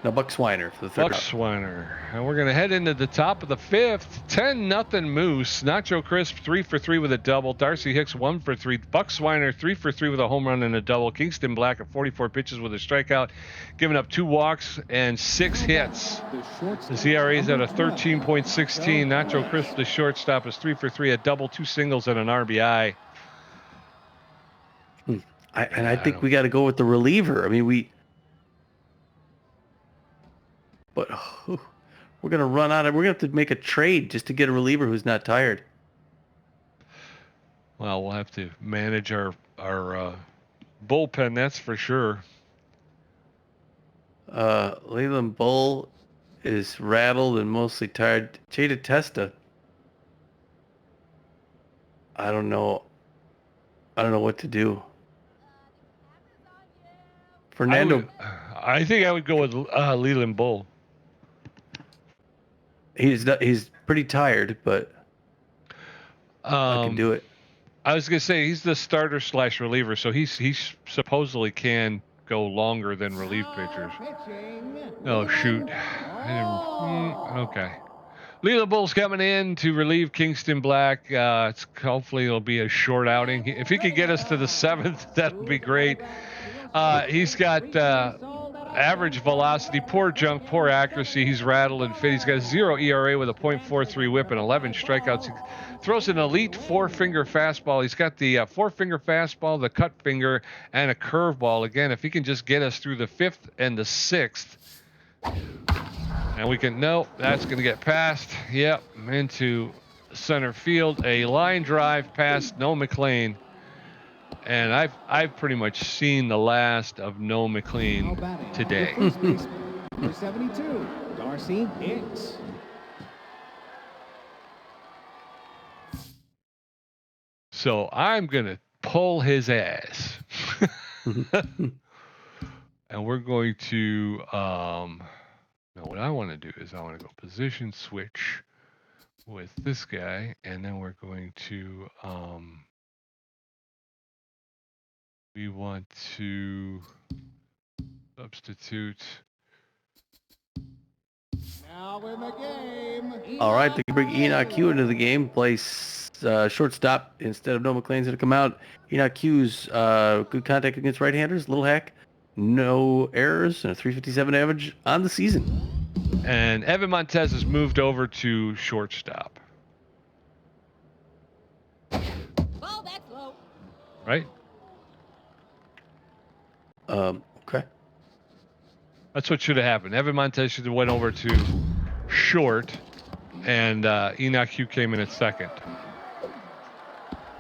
No, Buck Swiner for the third Buck out. Swiner. And we're going to head into the top of the 5th. 10-0 Moose. Nacho Crisp 3 for 3 with a double. Darcy Hicks 1 for 3. Buck Swiner 3 for 3 with a home run and a double. Kingston Black at 44 pitches with a strikeout, giving up 2 walks and 6 hits. His ERA is at a 13.16. Nacho Crisp, the shortstop, is 3 for 3, a double, 2 singles, and an RBI. I think we got to go with the reliever. I mean, but we're going to run out of, we're going to have to make a trade just to get a reliever who's not tired. Well, we'll have to manage our bullpen, that's for sure. Leland Bull is rattled and mostly tired. Jada Testa, I don't know what to do. Fernando, I think I would go with Leland Bull. he's pretty tired, but I can do it. I was gonna say he's the starter / reliever, so he's supposedly can go longer than relief pitchers. Oh shoot! Okay. Leland Bull's coming in to relieve Kingston Black. Hopefully it'll be a short outing. If he could get us to the 7th, that would be great. He's got average velocity, poor junk, poor accuracy. He's rattled and fit. He's got a 0 ERA with a .43 whip and 11 strikeouts. He throws an elite 4-finger fastball. He's got the 4-finger fastball, the cut finger, and a curveball. Again, if he can just get us through the 5th and the 6th, and we can, no, that's going to get past. Yep, into center field. A line drive past Noah McLean. And I've pretty much seen the last of Noah McLean today. Number 72, Darcy Hicks. So I'm going to pull his ass. And we're going to, no, what I want to do is I want to go position switch with this guy. And then we're going to, we want to substitute. Now in the game. All right, they can bring Enoch Q into the game. Play shortstop instead of Noah McLean's going to come out. Enoch Q's good contact against right-handers, little hack, no errors, and a 357 average on the season. And Evan Montez has moved over to shortstop. Oh, that's low. Right? Okay. That's what should have happened. Evan Montez should have went over to short, and Enoch Q came in at second.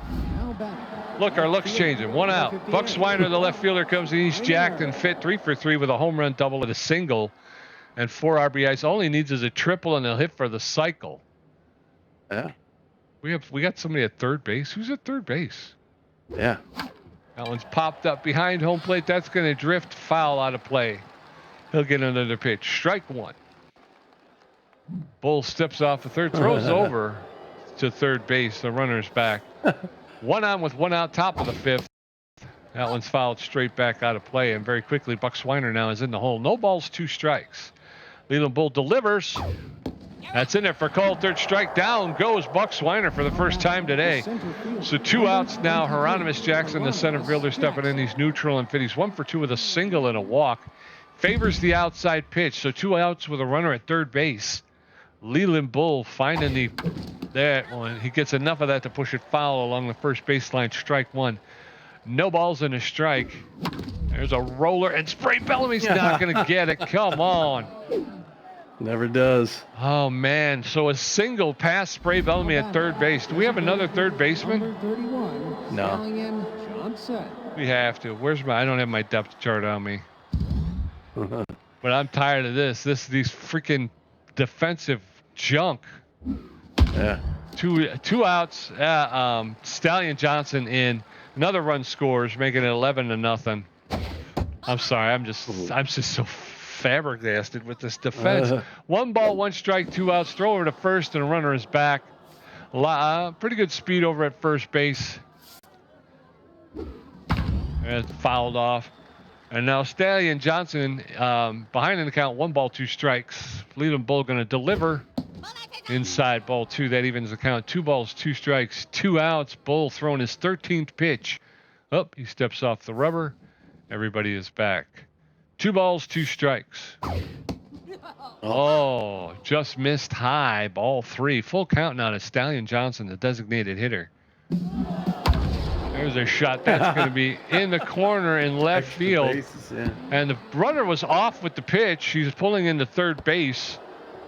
Now back. Look, our luck's changing. 1 out. Buck Swiner, the left fielder, comes in. He's jacked and fit. 3 for 3 with a home run, double, and a single, and 4 RBIs. All he needs is a triple, and they'll hit for the cycle. Yeah. We got somebody at third base. Who's at third base? Yeah. That one's popped up behind home plate. That's going to drift foul out of play. He'll get another pitch. Strike 1. Bull steps off the third, throws over to third base. The runner's back. 1 on with 1 out, top of the 5th. That one's fouled straight back out of play, and very quickly Buck Swiner now is in the hole. No balls, 2 strikes. Leland Bull delivers. That's in there for call. Third strike. Down goes Buck Swiner for the first time today. So 2 outs now. Hieronymus Jackson, the center fielder, stepping in. He's neutral and fit. He's 1 for 2 with a single and a walk. Favors the outside pitch. So 2 outs with a runner at third base. Leland Bull finding that one. He gets enough of that to push it foul along the first baseline. Strike 1. No balls and a strike. There's a roller, and Spray Bellamy's not going to get it. Come on. Never does. Oh, man. So a single past Spray Bellamy at third base. Do we have another third baseman? Number 31, No. Stallion Johnson. We have to. I don't have my depth chart on me. But I'm tired of this. These freaking defensive junk. Yeah. Two outs. Stallion Johnson in. Another run scores, making it 11-0. I'm sorry. I'm just so flabbergasted with this defense. 1 ball, 1 strike, 2 outs. Throw over to first, and a runner is back. Pretty good speed over at first base. And fouled off. And now Stallion Johnson behind in the count. 1 ball, 2 strikes. Leland Bull going to deliver inside ball 2. That evens the count. 2 balls, 2 strikes, 2 outs. Bull throwing his 13th pitch. Oh, he steps off the rubber. Everybody is back. 2 balls, 2 strikes. Oh, just missed high. Ball 3. Full count now to Stallion Johnson, the designated hitter. There's a shot that's going to be in the corner in left field. Bases, yeah. And the runner was off with the pitch. He's pulling into third base.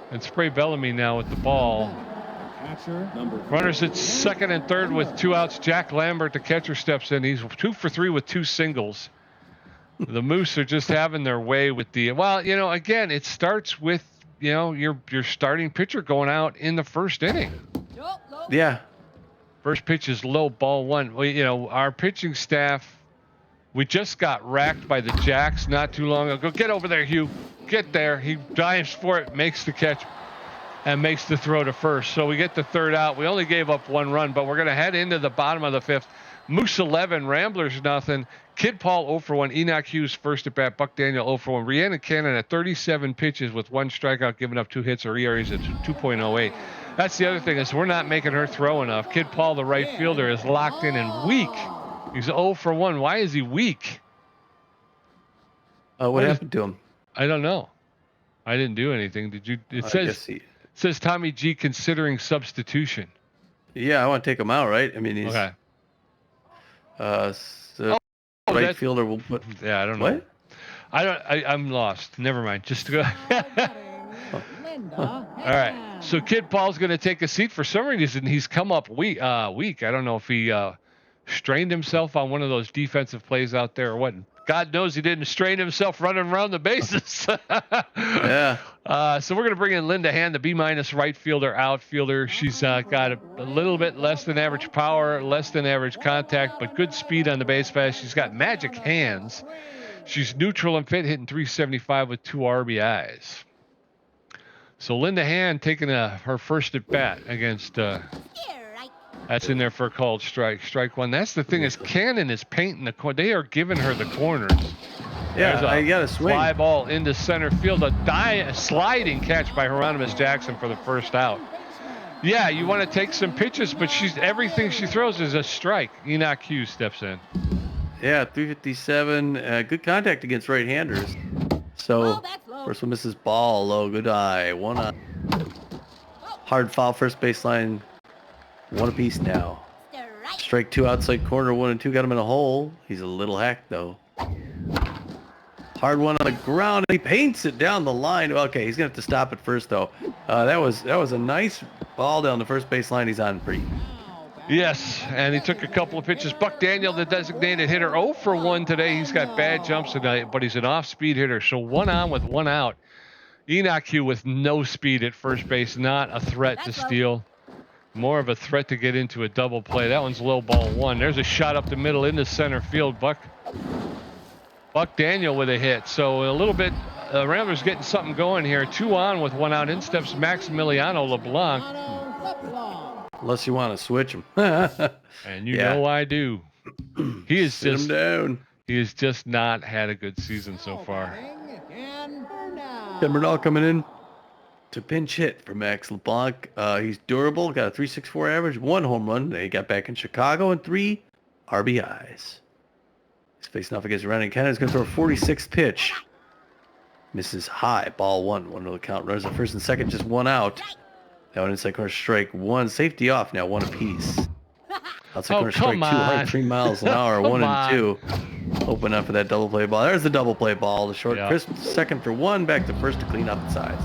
And Spray Bellamy now with the ball. Catcher, number Runners at second and third with 2 outs. Jack Lambert, the catcher, steps in. He's 2 for 3 with 2 singles. The Moose are just having their way with again, it starts with, your starting pitcher going out in the first inning. Nope, low. Yeah. First pitch is low, ball 1. Our pitching staff, we just got racked by the Jacks not too long ago. Get over there, Hugh. Get there. He dives for it, makes the catch. and makes the throw to first. So we get the third out. We only gave up 1 run, but we're going to head into the bottom of the 5th. Moose 11, Ramblers nothing. Kid Paul 0 for 1. Enoch Hughes first at bat. Buck Daniel 0 for 1. Rhiannon Cannon at 37 pitches with 1 strikeout, giving up 2 hits. Her ERA is at 2.08. That's the other thing is we're not making her throw enough. Kid Paul, the right fielder, is locked in and weak. He's 0 for 1. Why is he weak? What happened to him? I don't know. I didn't do anything. Did you? It says Tommy G considering substitution. Yeah, I want to take him out, right? I mean, he's okay. So right fielder will put. Yeah, I don't know. What? I'm lost. Never mind. Just go. All right. So Kid Paul's going to take a seat. For some reason, he's come up weak. I don't know if he strained himself on one of those defensive plays out there or what. God knows he didn't strain himself running around the bases. Yeah. So we're going to bring in Linda Hand, the B- right fielder, outfielder. She's got a little bit less than average power, less than average contact, but good speed on the base pass. She's got magic hands. She's neutral and fit, hitting .375 with 2 RBIs. So Linda Hand taking her first at bat against. That's in there for a called strike. Strike 1. That's the thing is Cannon is painting the corner. They are giving her the corners. Yeah, I got a swing. Fly ball into center field. A sliding catch by Hieronymus Jackson for the first out. Yeah, you want to take some pitches, but everything she throws is a strike. Enoch Hughes steps in. Yeah, 357. Good contact against right-handers. So first one misses ball low. Good eye. 1 eye. Hard foul first baseline. 1 apiece now. Strike 2 outside corner. 1 and 2 got him in a hole. He's a little hacked though. Hard one on the ground. He paints it down the line. Okay, he's gonna have to stop it first though. That was a nice ball down the first baseline. He's on free. Yes, and he took a couple of pitches. Buck Daniel, the designated hitter, 0 for 1 today. He's got bad jumps tonight, but he's an off-speed hitter. So 1 on with 1 out. Enoch Hughes with no speed at first base, not a threat to steal. More of a threat to get into a double play. That one's low ball 1. There's a shot up the middle into center field. Buck Daniel with a hit. So a little bit, Ramblers getting something going here. 2 on with 1 out. In steps Maximiliano LeBlanc. Unless you want to switch him. And you know I do. He is Sit him down. He has just not had a good season so far. Ken Bernal coming in to pinch hit for Max LeBlanc. He's durable, got a .364 average, 1 home run. They got back in Chicago and 3 RBIs. He's facing off against Ryan Cannon. He's going to throw a 46th pitch. Misses high, ball 1. 1 to the count. Runners at first and second, just 1 out. That one inside corner strike 1. Safety off now, 1 apiece. Outside corner strike 2, 103 miles an hour, 1 and 2. Open up for that double play ball. There's the double play ball. The short crisp second for 1, back to first to clean up the sides.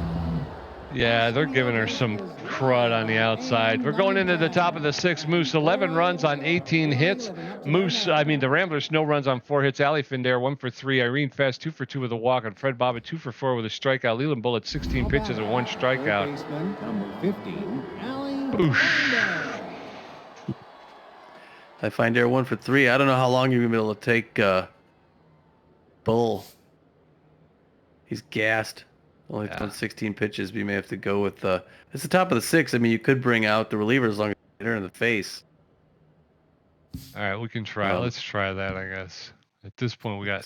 Yeah, they're giving her some crud on the outside. We're going into the top of the 6th. Moose 11 runs on 18 hits. The Ramblers no runs on 4 hits. Ali Findare 1 for 3. Irene Fest 2 for 2 with a walk. And Fred Bobbitt 2 for 4 with a strikeout. Leland Bullitt 16 pitches and 1 strikeout. Boosh. I find Air 1 for 3. I don't know how long you're gonna be able to take Bull. He's gassed. Only thrown 16 pitches, but you may have to go with it's the top of the 6th. I mean, you could bring out the reliever as long as you hit her in the face. All right, we can try. Let's try that, I guess. At this point, we got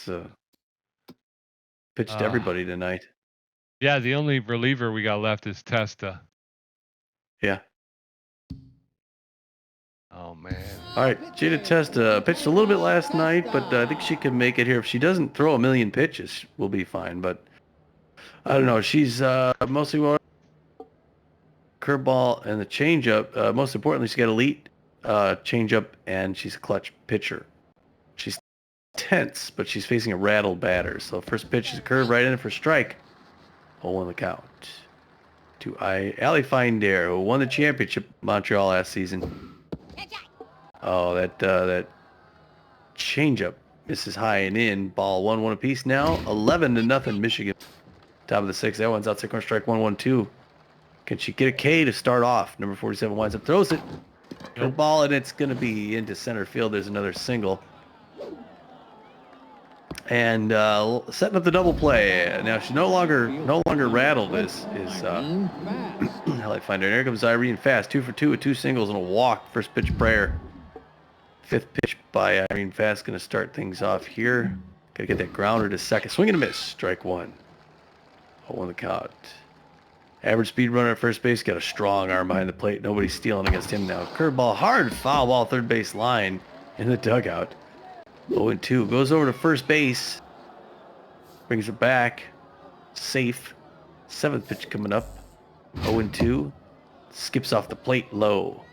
pitched everybody tonight. Yeah, the only reliever we got left is Testa. Yeah. Oh man. All right, Jada Testa pitched a little bit last night, but I think she can make it here. If she doesn't throw a million pitches, we'll be fine. But I don't know. She's mostly curveball and the changeup. Most importantly, she's got elite changeup, and she's a clutch pitcher. She's tense, but she's facing a rattled batter. So first pitch is a curve right in for strike. 0-1 the count. To Ali Findare, who won the championship Montreal last season. Oh, that changeup misses high and in. Ball 1-1 apiece now. 11-0 Michigan. Top of the 6th. That one's outside corner strike 1-1-2. Can she get a K to start off? Number 47 winds up, throws it. Her ball, and it's going to be into center field. There's another single. And setting up the double play. Now she's no longer rattled. Is Irene Fast. hell I find her. And here comes Irene Fast, 2 for 2 with 2 singles and a walk. First pitch prayer. Fifth pitch by Irene Fast, going to start things off here. Got to get that grounder to second. Swing and a miss. Strike one. 0 the count. Average speed runner at first base. Got a strong arm behind the plate. Nobody's stealing against him now. Curveball, hard foul ball, third base line in the dugout. 0-2. Goes over to first base. Brings it back. Safe. 7th pitch coming up. 0-2. Skips off the plate low.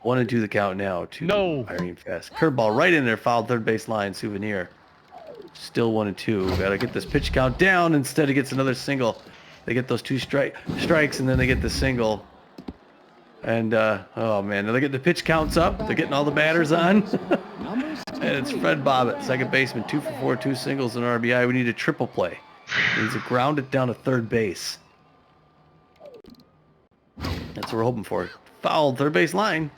1-2 the count now to Irene Fast. Curveball right in there, fouled third base line, Souvenir. Still 1-2. Got to get this pitch count down. Instead, he gets another single. They get those 2 strikes, and then they get the single. And, oh man, they get the pitch counts up. They're getting all the batters on. And it's Fred Bobbitt, second baseman, 2 for 4, 2 singles and RBI. We need a triple play. He needs to ground it down to third base. That's what we're hoping for. Fouled third base line.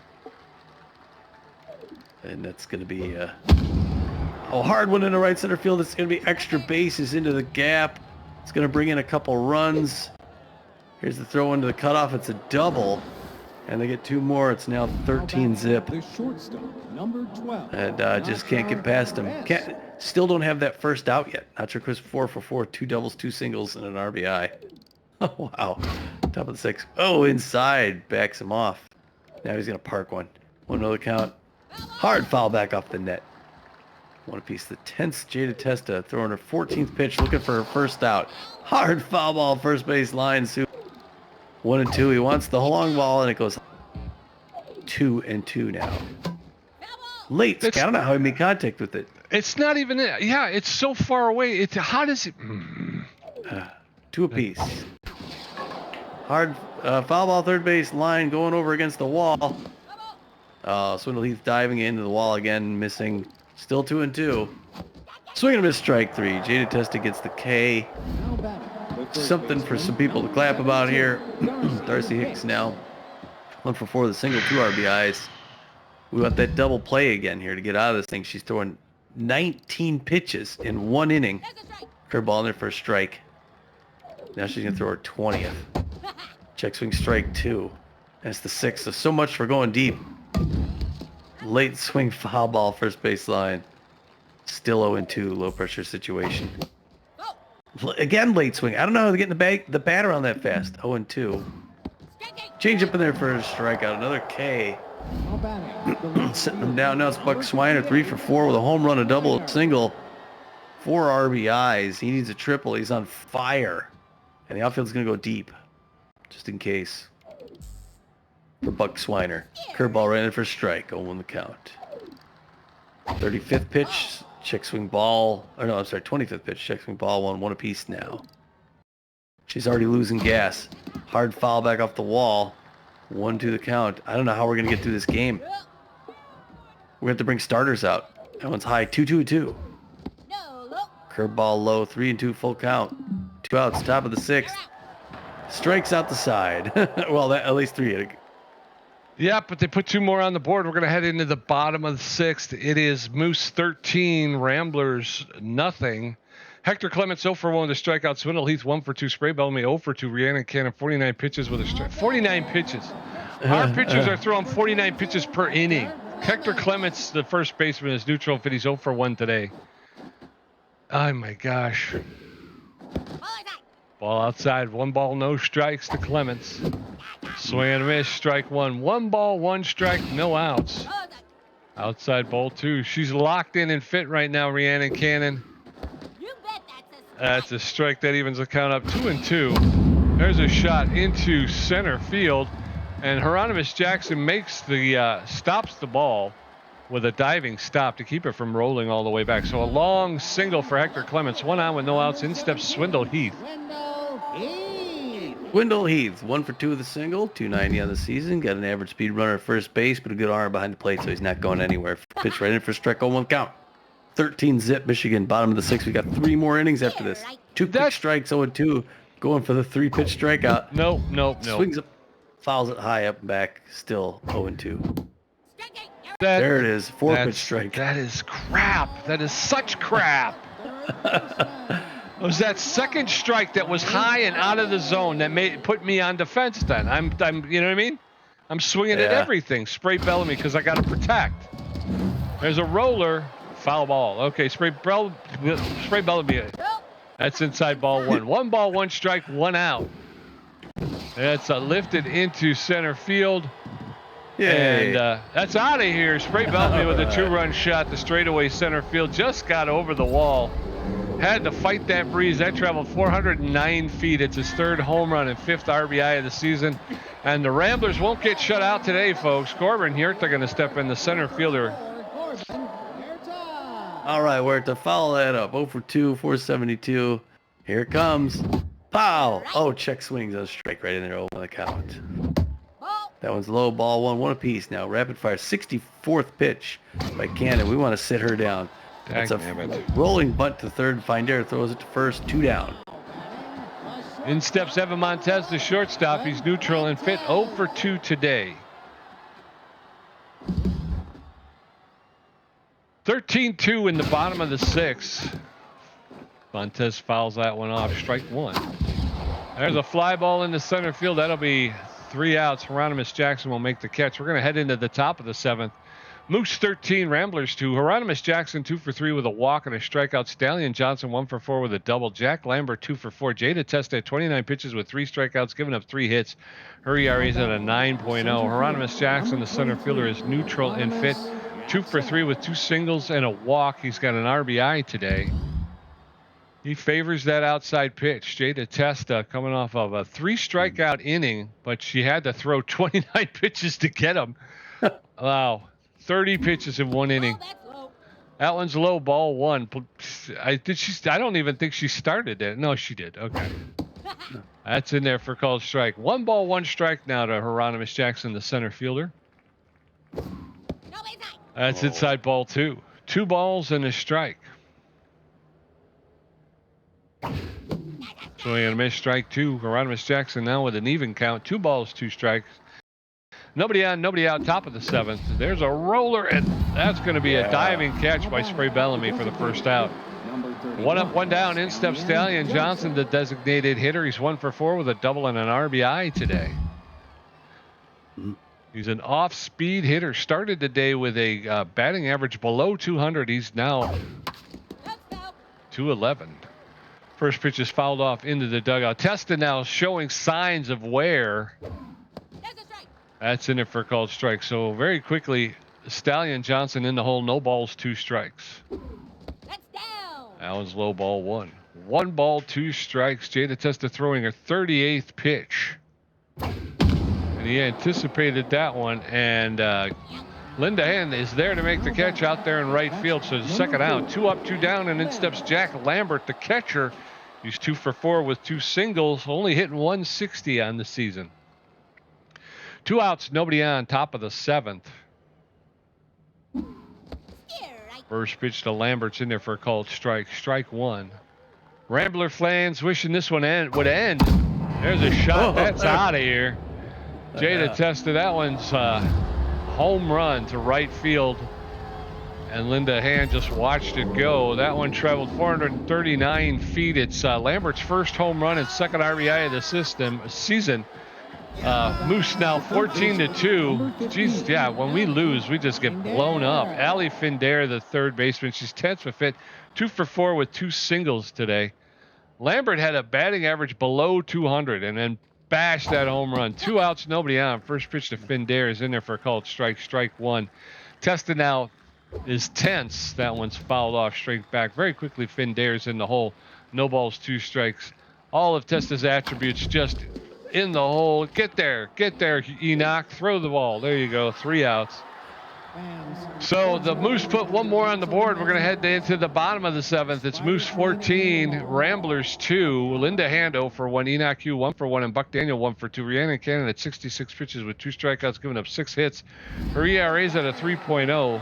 And that's going to be a hard one in the right center field. It's going to be extra bases into the gap. It's going to bring in a couple runs. Here's the throw into the cutoff. It's a double. And they get 2 more. It's now 13 zip. The shortstop, number 12. And just can't get past him. Still don't have that first out yet. Not sure Chris 4 for 4, 2 doubles, 2 singles, and an RBI. Oh, wow. Top of the 6. Oh, inside. Backs him off. Now he's going to park one. 1-0 count. Hard foul back off the net. 1 apiece. The tense Jada Testa throwing her 14th pitch, looking for her first out. Hard foul ball, first base line. 1-2. He wants the long ball, and it goes 2-2 now. Late. I don't know how he made contact with it. It's not even it. Yeah, it's so far away. How does it? 2 apiece. Hard foul ball, third base line, going over against the wall. Swindle Heath diving into the wall again, missing. Still 2-2. Swing and a miss, strike 3. Jada Testa gets the K. Something for some people to clap about here. Darcy Hicks now 1 for 4 with a single, 2 RBIs. We want that double play again here to get out of this thing. She's throwing 19 pitches in 1 inning. Curveball in there for a strike. Now she's going to throw her 20th. Check swing, strike 2. That's the 6th. So much for going deep. Late swing, foul ball, first base line. Still 0-2, low pressure situation. Again, late swing. I don't know how they're getting the bat around that fast. 0-2. Change up in there for a strikeout. Another K. Sitting them down. Now it's Buck Swiner, 3 for 4 with a home run, a double, a single. 4 RBIs. He needs a triple. He's on fire. And the outfield's going to go deep. Just in case. For Buck Swiner. Curveball right in for a strike. 0-1 the count. 35th pitch. Check swing ball. Or no, I'm sorry. 25th pitch. Check swing ball. 1 apiece now. She's already losing gas. Hard foul back off the wall. 1-2 the count. I don't know how we're going to get through this game. We're going to have to bring starters out. That one's high. 2-2-2. Curveball low. 3-2 full count. 2 outs. Top of the 6th. Strikes out the side. Well, at least 3. Yeah, but they put 2 more on the board. We're going to head into the bottom of the 6th. It is Moose 13, Ramblers nothing. Hector Clements 0 for 1 with a strikeout. Swindle Heath 1 for 2. Spray Bellamy 0 for 2. Rhiannon Cannon 49 pitches with a strike. 49 pitches. Our pitchers are throwing 49 pitches per inning. Hector Clements, the first baseman, is neutral fit. He's 0 for 1 today. Oh my gosh. Ball outside. 1 ball, no strikes to Clements. Swing and a miss, strike 1. 1 ball, 1 strike, no outs. Outside ball 2. She's locked in and fit right now, Rhiannon Cannon. That's a strike that evens the count up 2-2. There's a shot into center field, and Hieronymus Jackson makes the stops the ball with a diving stop to keep it from rolling all the way back. So a long single for Hector Clements. 1 out with no outs. In steps Swindle Heath. Swindle Heath, 1 for 2 with a single, 290 on the season. Got an average speed runner at first base, but a good arm behind the plate, so he's not going anywhere. Pitch right in for strike 0-1 count. 13 zip, Michigan, bottom of the 6th. We got 3 more innings after this. 2 quick strikes, 0-2, going for the 3-pitch strikeout. No. Swings up, fouls it high up and back, still 0-2. There it is. 4-pitch strike. That is crap. That is such crap. It was that second strike that was high and out of the zone that put me on defense. Then I'm you know what I mean? I'm swinging at everything. Spray Bellamy because I got to protect. There's a roller, foul ball. Okay, spray Bellamy. That's inside ball 1. 1 ball, 1 strike, 1 out. That's lifted into center field. Yay. And that's out of here. Spray Bellamy with a 2-run shot to straightaway center field. Just got over the wall. Had to fight that breeze. That traveled 409 feet. It's his 3rd home run and 5th RBI of the season. And the Ramblers won't get shut out today, folks. Corbin Huerta going to step in, the center fielder. All right, we're to follow that up. 0 for 2, 472. Here it comes. Pow! Oh, check swings. A strike right in there. 0 on the count. That one's low, ball 1 apiece now. Rapid fire, 64th pitch by Cannon. We want to sit her down. That's a rolling bunt to third. Findera throws it to first. 2 down. In steps Evan Montez, the shortstop. He's neutral and fit. 0 for 2 today. 13-2 in the bottom of the 6th. Montez fouls that one off. Strike 1. There's a fly ball in the center field. That'll be 3 outs. Hieronymus Jackson will make the catch. We're going to head into the top of the 7th. Moose 13, Ramblers 2. Hieronymus Jackson 2 for 3 with a walk and a strikeout. Stallion Johnson 1 for 4 with a double. Jack Lambert 2 for 4. Jada Testa 29 pitches with 3 strikeouts, giving up 3 hits. Her ERA is at a 9.0. Hieronymus Jackson, the center fielder, is neutral and fit. 2 for 3 with 2 singles and a walk. He's got an RBI today. He favors that outside pitch. Jada Testa coming off of a 3 strikeout inning, but she had to throw 29 pitches to get him. Wow. 30 pitches in 1 inning. That one's low, ball 1. I don't even think she started it. No, she did. Okay. That's in there for called strike. 1 ball, 1 strike now to Hieronymus Jackson, the center fielder. That's inside ball 2. 2 balls and a strike. Swing and a miss, strike 2. Hieronymus Jackson now with an even count. 2 balls, 2 strikes. Nobody on, nobody out, top of the 7th. There's a roller, and that's going to be a diving catch by Spray Bellamy for the first out. 1 up, 1 down. In steps Stallion Johnson, the designated hitter. He's 1 for 4 with a double and an RBI today. He's an off-speed hitter. Started the day with a batting average below 200. He's now 211. First pitch is fouled off into the dugout. Testa now showing signs of wear. That's in it for a called strike. So very quickly, Stallion Johnson in the hole. No balls, 2 strikes. That was low, ball 1. 1 ball, 2 strikes. Jada Testa throwing her 38th pitch. And he anticipated that one. And Linda Hand is there to make the catch out there in right field. So the second out, 2 up, 2 down. And in steps Jack Lambert, the catcher. He's 2 for 4 with 2 singles, only hitting 160 on the season. 2 outs, nobody on, top of the 7th. First pitch to Lambert's in there for a called strike. Strike 1. Rambler fans wishing this one would end. There's a shot. That's out of here. Jada Testa, that one's home run to right field. And Linda Hand just watched it go. That one traveled 439 feet. It's Lambert's first home run and 2nd RBI of the season. Moose now 14-2. Jeez, yeah, when we lose, we just get blown up. Allie Findera, the 3rd baseman, she's 10th for fit. 2 for 4 with 2 singles today. Lambert had a batting average below 200 and then bashed that home run. 2 outs, nobody on. First pitch to Findera is in there for a called strike. Strike 1. Testa now is tense. That one's fouled off straight back. Very quickly, Findera's in the hole. No balls, 2 strikes. All of Testa's attributes just in the hole. Get there, Enoch. Throw the ball. There you go. 3 outs. So the Moose put 1 more on the board. We're going to head into the bottom of the 7th. It's Moose 14, Ramblers 2. Linda Hand 0 for 1. Enoch Hugh 1 for 1. And Buck Daniel 1 for 2. Rhiannon Cannon at 66 pitches with 2 strikeouts, giving up 6 hits. Her ERA is at a 3.0.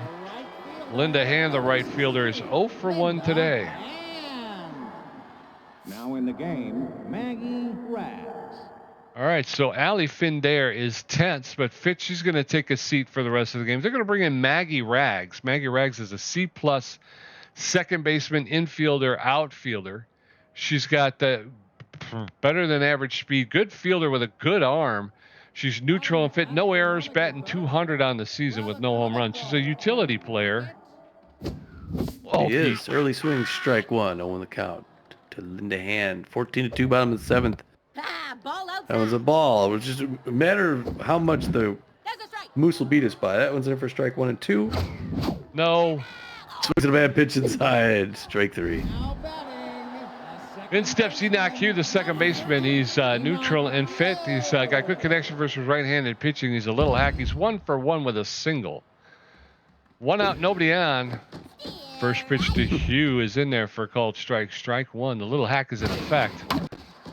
Linda Hand, the right fielder, is 0 for 1 today. Now in the game, Maggie Rags. All right, so Allie Findair is tense, but Fitch, she's going to take a seat for the rest of the game. They're going to bring in Maggie Rags. Maggie Rags is a C-plus second baseman, infielder, outfielder. She's got the better than average speed, good fielder with a good arm. She's neutral and fit, no errors, batting 200 on the season with no home runs. She's a utility player. Oh, He is. Early swing, strike one. 0 the count to Linda Hand. 14-2, bottom of the seventh. Ah, ball outside. That was a ball. It was just a matter of how much the There's a strike. Moose will beat us by. That one's in for strike 1 and 2. no. Swings at a bad pitch inside. Strike 3. Now batting. In steps Enoch Hugh, the second baseman. He's neutral and fit. He's got good connection versus right-handed pitching. He's a little hack. He's 1 for 1 with a single. 1 out, nobody on. First pitch to Hugh is in there for a called strike. Strike 1. The little hack is in effect.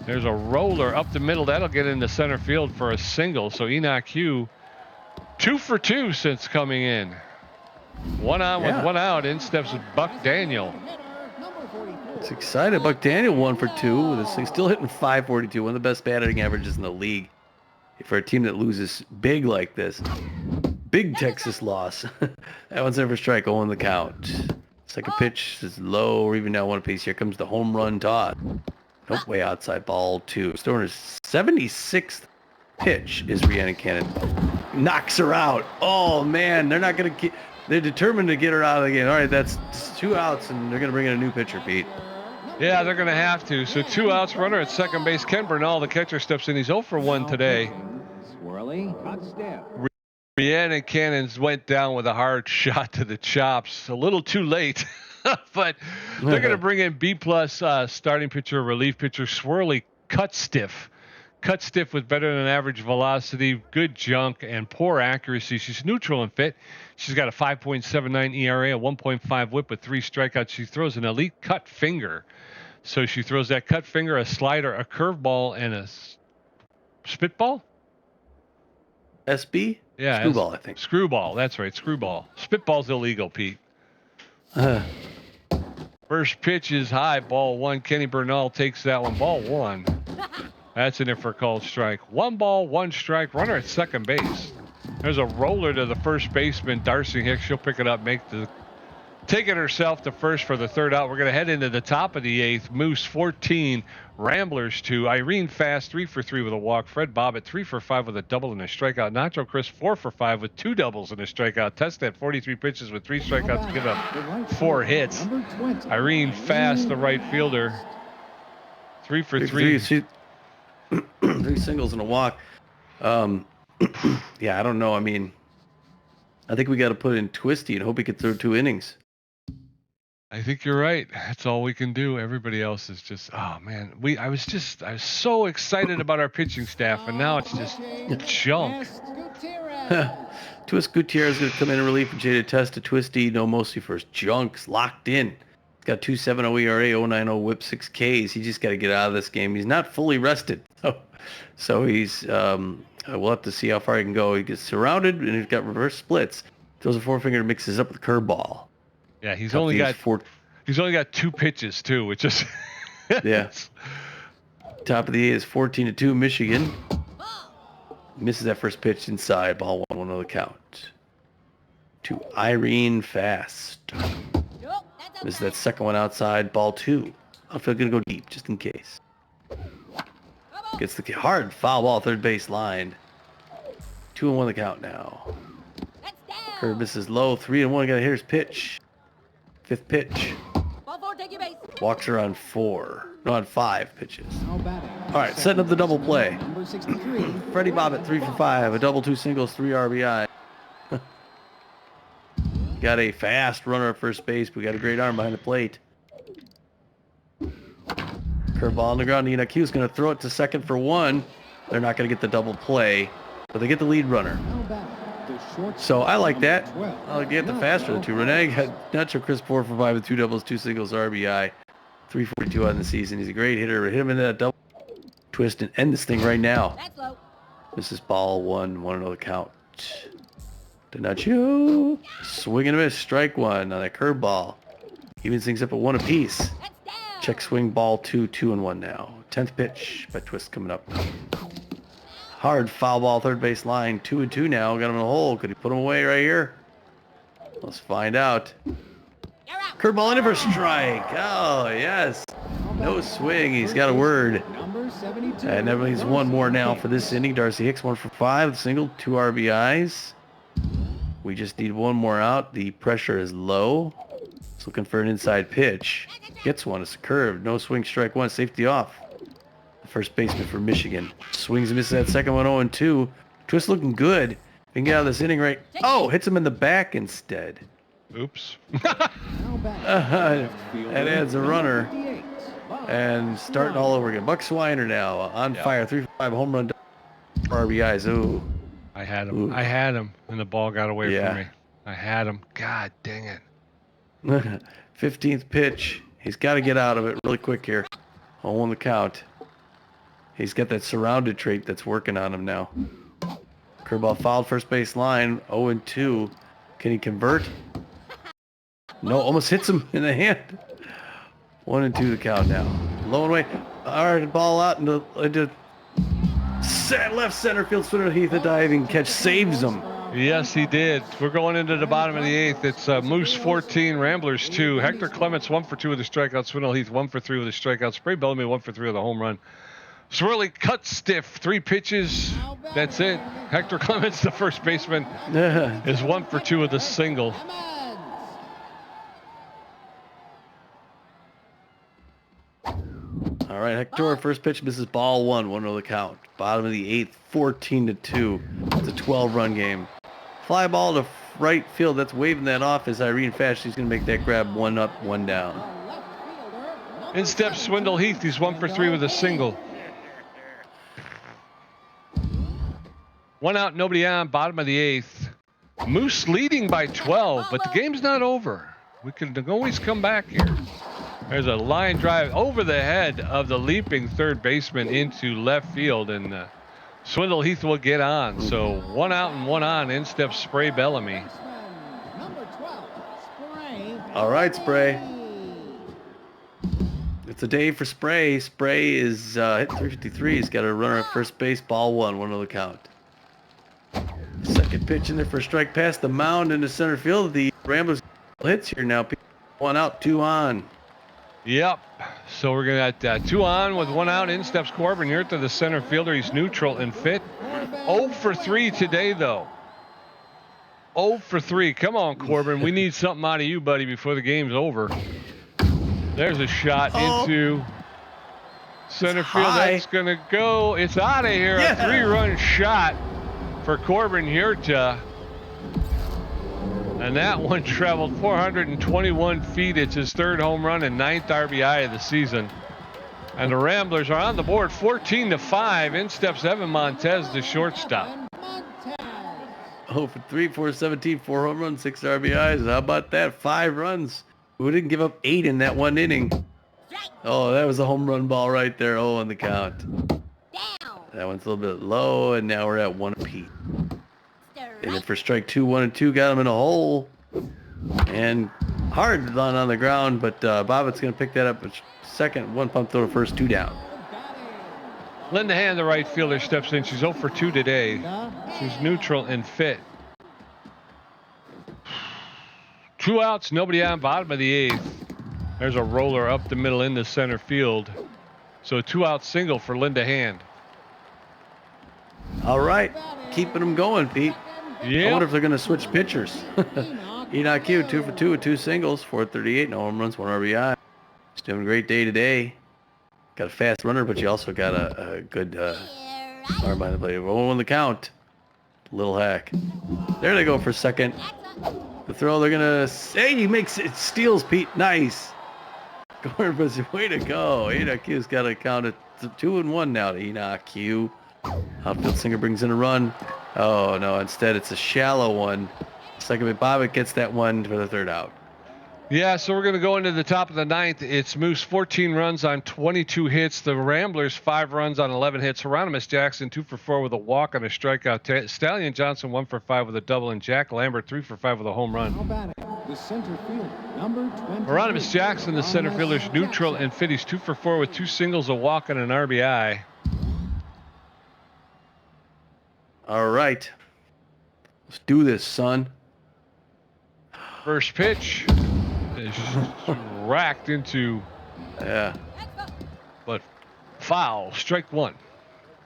There's a roller up the middle. That'll get into center field for a single. So Enoch Hugh, 2 for 2 since coming in. 1 on with 1 out. In steps Buck Daniel. It's excited. Buck Daniel 1 for 2 with this thing. Still hitting .542. One of the best batting averages in the league. For a team that loses big like this. Big Texas loss. That one's in for strike. 0 the count. Second pitch is low, or even now 1 apiece. Here comes the home run toss. Nope, way outside, ball 2. Stoner's 76th pitch is Rhiannon Cannon. Knocks her out. Oh, man, they're not going to get... They're determined to get her out of the game. All right, that's 2 outs, and they're going to bring in a new pitcher, Pete. Yeah, they're going to have to. So 2 outs, runner at second base. Ken Bernal, the catcher, steps in. He's 0 for 1 today. Swirly, hot step. Rhiannon Cannons went down with a hard shot to the chops. A little too late. But they're going to bring in B-plus starting pitcher, relief pitcher, Swirly Cut Stiff. Cut Stiff with better than average velocity, good junk, and poor accuracy. She's neutral and fit. She's got a 5.79 ERA, a 1.5 whip with 3 strikeouts. She throws an elite cut finger. So she throws that cut finger, a slider, a curveball, and a spitball? SB? Yeah. Screwball, I think. Screwball. That's right. Screwball. Spitball's illegal, Pete. First pitch is high, ball 1. Kenny Bernal takes that one. Ball 1. That's in there for a called strike. 1 ball, 1 strike. Runner at second base. There's a roller to the first baseman, Darcy Hicks. She'll pick it up, take it herself to first for the 3rd out. We're going to head into the top of the 8th. Moose 14, Ramblers 2. Irene Fast 3 for 3 with a walk. Fred Bobbitt 3 for 5 with a double and a strikeout. Nacho Chris 4 for 5 with 2 doubles and a strikeout. Test at 43 pitches with 3 strikeouts to give up 4 hits. Irene Fast, the right fielder, 3 for 3. 3 singles and a walk. Yeah, I don't know. I mean, I think we got to put in Twisty and hope he could throw 2 innings. I think you're right. That's all we can do. Everybody else is just, oh man. I was so excited about our pitching staff, and now it's just junk. Twist Gutierrez is going to come in and relief for Jada Test to Twisty. No Mostly for his junks. Locked in. He's got 2.70 ERA, 0.90 whip, 6 Ks. He just got to get out of this game. He's not fully rested. So he's, we'll have to see how far he can go. He gets surrounded, and he's got reverse splits. Throws a forefinger, mixes up with a curveball. Yeah, he's only got 2 pitches too, which is yeah. Top of the 8 is 14-2 Michigan. Misses that first pitch inside. Ball 1 on the count. To Irene Fast. Misses that second one outside. Ball 2. I feel gonna go deep just in case. Gets the hard foul ball, third base line. 2-1 the count now. Curve misses low. 3-1. Got to hit his pitch. 5th pitch. Ball 4, take your base. Walks her on 5 pitches. Now batting. All right, setting up the double play. Number 63. Freddie Bobbitt 3 for 5, a double, 2 singles, 3 RBI. Got a fast runner at first base, but we got a great arm behind the plate. Curveball on the ground. Enoch Hughes going to throw it to second for 1. They're not going to get the double play, but they get the lead runner. Now batting. The short So I like that. 12. I like to get the faster of the 2. Renee got Nacho Chris 4 for 5 with 2 doubles, 2 singles, RBI. 342 on the season. He's a great hitter. Hit him in that double twist and end this thing right now. That's low. This is ball 1, 1-0 count. Nacho. Swing and a miss. Strike 1 on that curveball. Even things up at 1 apiece. That's down. Check swing ball 2, 2-1 now. 10th pitch by Twist coming up. Hard foul ball, third base line. 2-2 now. Got him in a hole. Could he put him away right here? Let's find out. You're out. Curveball in for a strike. Oh, yes. No swing. He's got a word. Number 72. And that leaves one more now for this inning. Darcy Hicks, 1 for 5. Single, 2 RBIs. We just need one more out. The pressure is low. He's looking for an inside pitch. Gets one. It's a curve. No swing, strike one. Safety off. The first baseman for Michigan. Swings and misses that second one, 0-2. Twist looking good. If he can get out of this inning right. Oh, hits him in the back instead. Oops. Now back. That adds a runner. 58. And starting all over again. Buck Swiner now on fire. 3 for 5 home run. 4 RBIs. Ooh. I had him. Ooh. I had him, and the ball got away Yeah. from me. I had him. God dang it. 15th pitch. He's got to get out of it really quick here. 0-1 the count. He's got that surrounded trait that's working on him now. Curveball fouled first base line. 0-2. Can he convert? No, almost hits him in the hand. 1-2 the count now. Low and away. All right, ball out into left center field. Swinner Heath, a diving catch saves him. Yes, he did. We're going into the bottom of the 8th. It's Moose 14, Ramblers 2. Hector Clements 1 for 2 with a strikeout. Swindle Heath 1 for 3 with a strikeout. Spray Bellamy 1 for 3 with a home run. Swirly cut stiff, 3 pitches. That's it. Hector Clements, the first baseman, is 1 for 2 with a single. All right, Hector, first pitch misses ball 1-0 the count. Bottom of the 8th, 14-2. It's a 12-run game. Fly ball to right field. That's waving that off as Irene Fash. He's going to make that grab 1 up, 1 down. In steps Swindle Heath. He's 1 for 3 with a single. 1 out, nobody on. Bottom of the 8th. Moose leading by 12, but the game's not over. We can always come back here. There's a line drive over the head of the leaping third baseman into left field, and Swindle Heath will get on. So 1 out and 1 on. In steps Spray Bellamy. Number 12. Spray. All right, Spray. It's a day for Spray. Spray is hit 353. He's got a runner at first base. Ball 1-0 the count. Second pitch in there for a strike past the mound into center field. The Ramblers hits here now. 1 out, 2 on. Yep. So we're going to have 2 on with 1 out. In steps Corbin Yurta, the center fielder. He's neutral and fit. 0 for 3 today, though. 0 for 3. Come on, Corbin. We need something out of you, buddy, before the game's over. There's a shot into center field. high. That's going to go. It's out of here. Yeah. A 3-run shot for Corbin Yurta. And that one traveled 421 feet. It's his 3rd home run and 9th RBI of the season. And the Ramblers are on the board 14-5. In steps Evan Montez, the shortstop. 0 for 3, 417, 4 home runs, 6 RBIs. How about that? 5 runs. We didn't give up 8 in that one inning. Oh, that was a home run ball right there. Oh, on the count. Down. That one's a little bit low, and now we're at 1 apiece. And then Strike. for strike 2, 1-2, got him in a hole. And hard run on the ground, but Bobbitt's going to pick that up at second. 1 pump throw to first, 2 down. Linda Hand, the right fielder, steps in. She's 0 for 2 today. She's neutral and fit. 2 outs, nobody on. Bottom of the 8th. There's a roller up the middle into center field. So 2 out single for Linda Hand. All right, keeping them going, Pete. I wonder Yeah. if they're going to switch pitchers. Enoch Q, 2 for 2 with 2 singles, 438, no home runs, 1 RBI. He's doing a great day today. Got a fast runner, but you also got a good arm by the plate. 1-1 the count. Little hack. There they go for second. The throw, they're going to... Hey, he makes it. Steals, Pete. Nice. Corbus, way to go. Enoch Q's got to count it 2-1 now to Enoch Q. Outfield Singer brings in a run. Oh, no. Instead, it's a shallow one. Second bit, Bobbitt gets that one for the 3rd out. Yeah, so we're going to go into the top of the 9th. It's Moose 14 runs on 22 hits. The Ramblers 5 runs on 11 hits. Hieronymus Jackson 2 for 4 with a walk and a strikeout. Stallion Johnson 1 for 5 with a double, and Jack Lambert 3 for 5 with a home run. Now batting, the center fielder, number 20. Hieronymus Jackson, the center fielder's neutral and fit. He's 2 for 4 with 2 singles, a walk, and an RBI. All right. Let's do this, son. First pitch is racked into, Yeah. but foul. Strike one.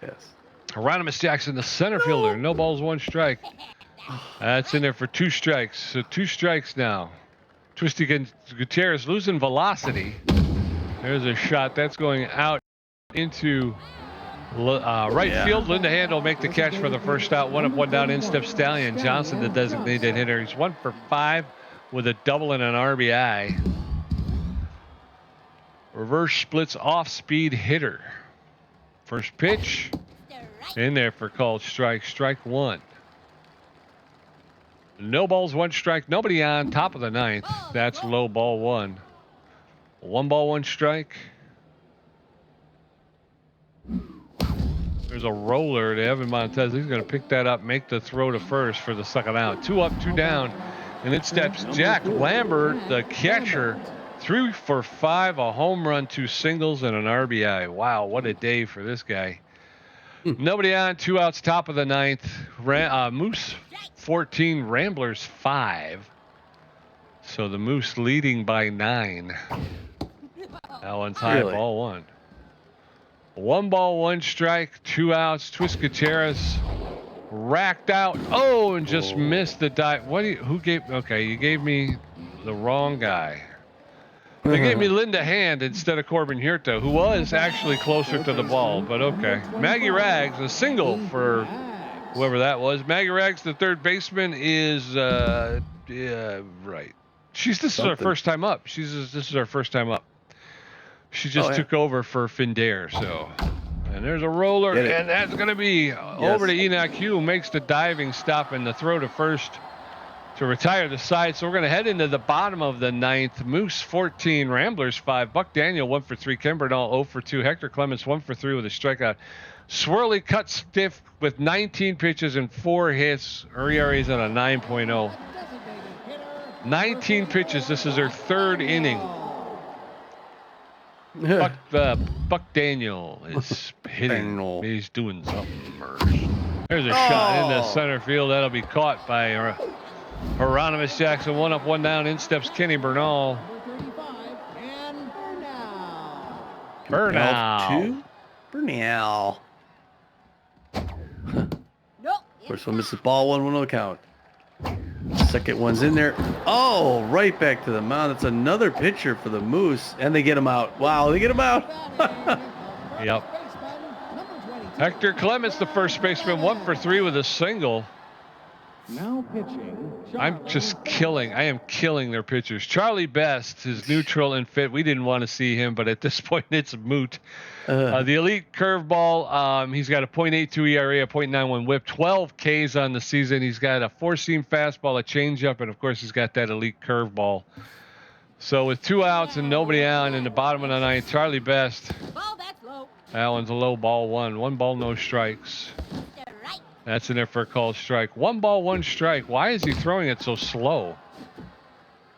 Yes. Hieronymus Jackson, the center fielder. No balls, one strike. That's in there for 2 strikes. So 2 strikes now. Twisty Gutierrez losing velocity. There's a shot that's going out into right field. Linda Hand will make the catch for the first out. 1 up, 1 down. In steps Stallion Johnson, the designated hitter. He's 1 for 5 with a double and an RBI. Reverse splits off speed hitter. First pitch in there for called strike. Strike 1. No balls, 1 strike. Nobody on. Top of the 9th. That's low, ball 1. 1 ball, 1 strike. There's a roller to Evan Montez. He's going to pick that up, make the throw to first for the second out. 2 up, 2 down. And it steps Jack Lambert, the catcher. 3 for 5, a home run, 2 singles, and an RBI. Wow, what a day for this guy. Nobody on, 2 outs, top of the 9th. Moose 14, Ramblers 5. So the Moose leading by 9. That one's high, Really? ball 1. 1 ball, 1 strike, 2 outs. Twist Gutierrez racked out. Oh, and just missed the dive. Who gave? Okay, you gave me the wrong guy. They gave me Linda Hand instead of Corbin Hurta, who was actually closer to the ball, but okay. Maggie Rags, a single for whoever that was. Maggie Rags, the third baseman, is right. This is her first time up. This is her first time up. She just took over for Findair, so. And there's a roller, and that's going to be over to Enoch Hugh, who makes the diving stop and the throw to first to retire the side. So we're going to head into the bottom of the 9th. Moose 14, Ramblers 5. Buck Daniel 1 for 3. Ken Bernal 0 for 2. Hector Clements 1 for 3 with a strikeout. Swirly cut stiff with 19 pitches and 4 hits. Her ERA is at a 9.0. 19 pitches. This is her 3rd inning. Buck Daniel is hitting. He's doing something. There's a shot into center field. That'll be caught by Hieronymus Jackson. 1 up, 1 down. In steps Kenny Bernal. Bernal. Nope. First one misses ball 1-1 count. Second one's in there. Oh, right back to the mound. That's another pitcher for the Moose, and they get him out. Wow, they get him out. Yep. Hector Clements, the first baseman, 1 for 3 with a single. Now pitching. I am killing their pitchers. Charlie Best is neutral and fit. We didn't want to see him, but at this point it's moot. The elite curveball, he's got a .82 ERA, a .91 whip, 12 Ks on the season. He's got a 4-seam fastball, a changeup, and of course he's got that elite curveball. So with 2 outs and nobody on in the bottom of the 9th, Charlie Best. Ball, that's low. That one's a low, ball 1. 1 ball, no strikes. Right. That's in there for a called strike. 1 ball, 1 strike. Why is he throwing it so slow?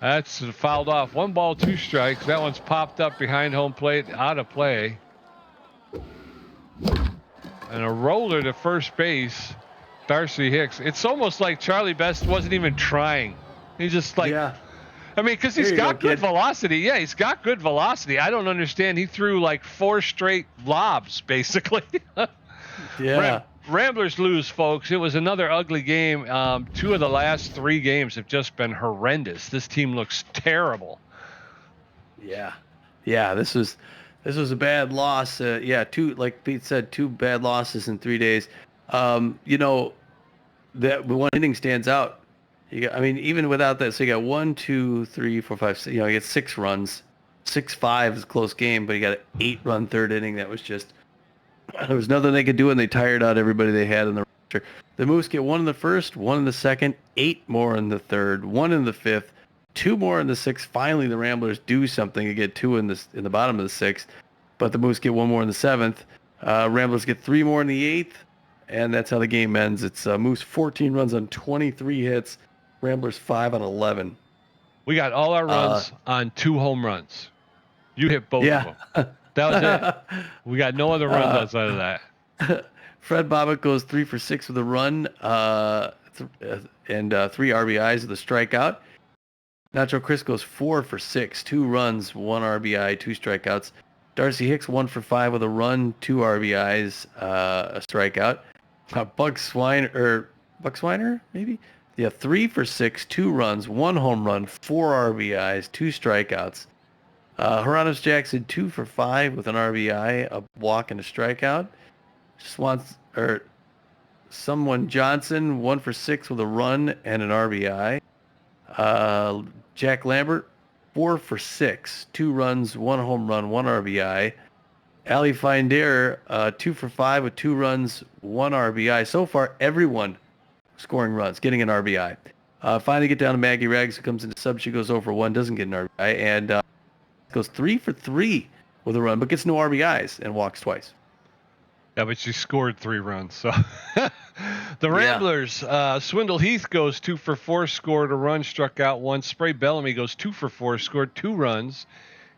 That's fouled off. 1 ball, 2 strikes. That one's popped up behind home plate, out of play. And a roller to first base, Darcy Hicks. It's almost like Charlie Best wasn't even trying. He's just like, I mean, because he's got good velocity. Yeah, he's got good velocity. I don't understand. He threw like 4 straight lobs, basically. Ramblers lose, folks. It was another ugly game. 2 of the last 3 games have just been horrendous. This team looks terrible. Yeah, this was a bad loss. 2, like Pete said, 2 bad losses in 3 days. You know, that one inning stands out. Even without that, so you got 1, 2, 3, 4, 5, 6, you get 6 runs. 6-5 is a close game, but you got an 8-run 3rd inning that was just. There was nothing they could do, and they tired out everybody they had in the roster. The Moose get 1 in the 1st, 1 in the 2nd, 8 more in the 3rd, 1 in the 5th, 2 more in the 6th. Finally, the Ramblers do something and get 2 in the bottom of the 6th, but the Moose get 1 more in the 7th. Ramblers get 3 more in the 8th, and that's how the game ends. It's Moose 14 runs on 23 hits, Ramblers 5 on 11. We got all our runs on 2 home runs. You hit both of them. That was it. We got no other runs outside of that. Fred Bobbitt goes 3 for 6 with a run and 3 RBIs with a strikeout. Nacho Chris goes 4 for 6, 2 runs, 1 RBI, 2 strikeouts. Darcy Hicks 1 for 5 with a run, 2 RBIs, a strikeout. Buck Swiner, maybe? Yeah, 3 for 6, 2 runs, 1 home run, 4 RBIs, 2 strikeouts. Hieronymus Jackson 2 for 5 with an RBI, a walk, and a strikeout. Someone Johnson 1 for 6 with a run and an RBI. Jack Lambert 4 for 6, 2 runs, 1 home run, 1 RBI. Ali Finder 2 for 5 with 2 runs, 1 RBI. So far, everyone scoring runs, getting an RBI. Finally get down to Maggie Rags, who comes into sub. She goes over 1, doesn't get an RBI, and goes 3 for 3 with a run, but gets no RBIs and walks twice. Yeah, but she scored 3 runs. So the Ramblers, Swindle Heath goes 2 for 4, scored a run, struck out 1. Spray Bellamy goes 2 for 4, scored 2 runs.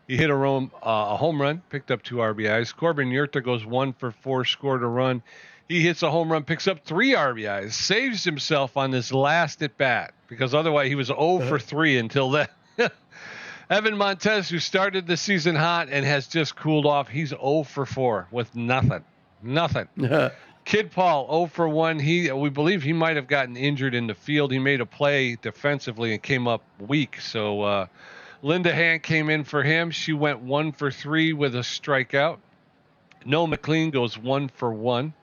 He hit a home run, picked up 2 RBIs. Corbin Yurta goes 1 for 4, scored a run. He hits a home run, picks up 3 RBIs, saves himself on this last at bat because otherwise he was 0 for 3 until then. Evan Montez, who started the season hot and has just cooled off, he's 0 for 4 with nothing. Kid Paul 0 for 1. We believe he might have gotten injured in the field. He made a play defensively and came up weak. So Linda Hand came in for him. She went 1 for 3 with a strikeout. Noah McLean goes 1 for 1.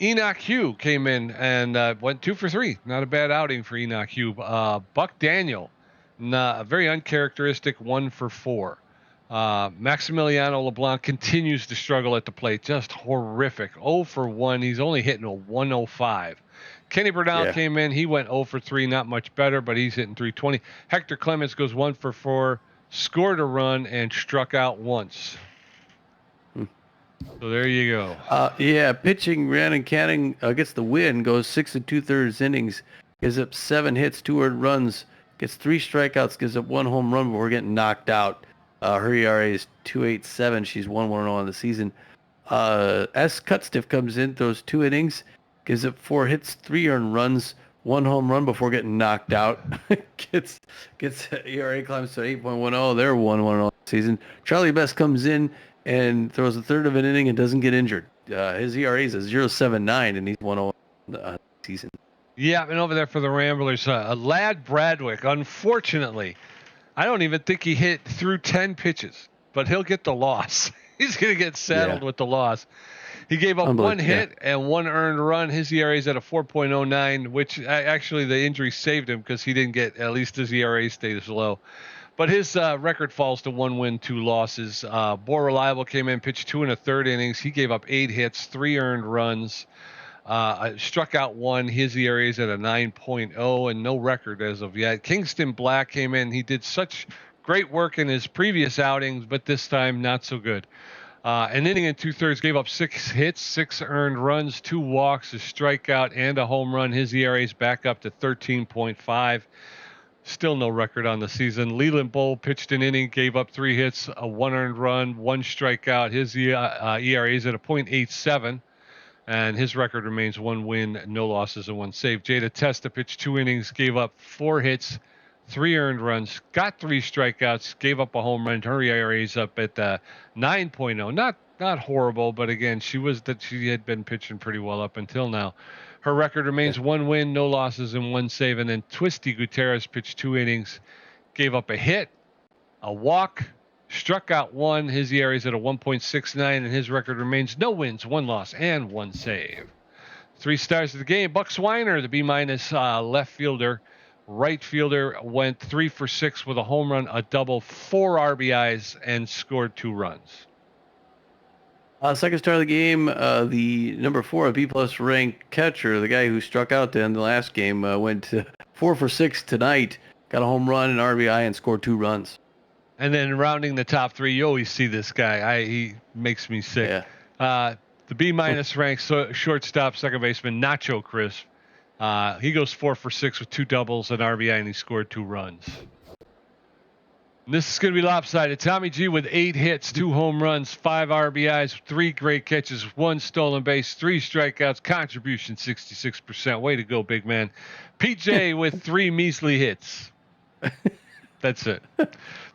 Enoch Hugh came in and went 2 for 3. Not a bad outing for Enoch Hugh. Buck Daniel, a very uncharacteristic 1 for 4. Maximiliano LeBlanc continues to struggle at the plate. Just horrific. 0 for 1. He's only hitting a 105. Kenny Bernal came in. He went 0 for 3. Not much better, but he's hitting 320. Hector Clemens goes 1 for 4, scored a run, and struck out once. So there you go. Pitching, Rhiannon Canning gets the win, goes 6 2/3 innings, gives up 7 hits, 2 earned runs, gets 3 strikeouts, gives up 1 home run before getting knocked out. Her ERA is 2.87. She's 1-1-0 on the season. S. Cutstiff comes in, throws 2 innings, gives up 4 hits, 3 earned runs, 1 home run before getting knocked out. gets ERA climbs to 8.10. They're 1-1-0 on the season. Charlie Best comes in and throws a third of an inning and doesn't get injured. His ERA is a 0.79, and he's 1-0 on the season. Yeah, and over there for the Ramblers, Lad Bradwick, unfortunately, I don't even think he hit through 10 pitches, but he'll get the loss. He's going to get saddled with the loss. He gave up 1 hit and 1 earned run. His ERA is at a 4.09, which actually the injury saved him because he didn't get, at least his ERA stayed as low. But his record falls to 1 win, 2 losses. Bore Reliable came in, pitched 2 1/3 innings. He gave up 8 hits, 3 earned runs. Struck out 1. His ERA is at a 9.0 and no record as of yet. Kingston Black came in. He did such great work in his previous outings, but this time not so good. An inning and 2/3, gave up 6 hits, 6 earned runs, 2 walks, a strikeout, and a home run. His ERA is back up to 13.5. Still no record on the season. Leland Bowl pitched an inning, gave up 3 hits, a 1 earned run, 1 strikeout. His ERA is at a 0.87. And his record remains 1 win, no losses, and 1 save. Jada Testa pitched 2 innings, gave up 4 hits, 3 earned runs, got 3 strikeouts, gave up a home run. Her ERA is up at 9.0. Not horrible, but again, she had been pitching pretty well up until now. Her record remains 1 win, no losses, and 1 save. And then Twisty Gutierrez pitched 2 innings, gave up a hit, a walk, struck out 1. His ERA is at a 1.69, and his record remains no wins, 1 loss, and 1 save. 3 stars of the game. Buck Swiner, the B- left fielder. Right fielder went 3 for 6 with a home run, a double, 4 RBIs, and scored 2 runs. Second star of the game, the number 4 B+ ranked catcher, the guy who struck out in the last game, went 4 for 6 tonight, got a home run, an RBI, and scored 2 runs. And then rounding the top 3, you always see this guy. He makes me sick. Yeah. The B- ranked shortstop, second baseman, Nacho Crisp. He goes 4 for 6 with 2 doubles, an RBI, and he scored 2 runs. This is going to be lopsided. Tommy G with 8 hits, 2 home runs, 5 RBIs, 3 great catches, 1 stolen base, 3 strikeouts, contribution 66%. Way to go, big man. PJ with 3 measly hits. That's it.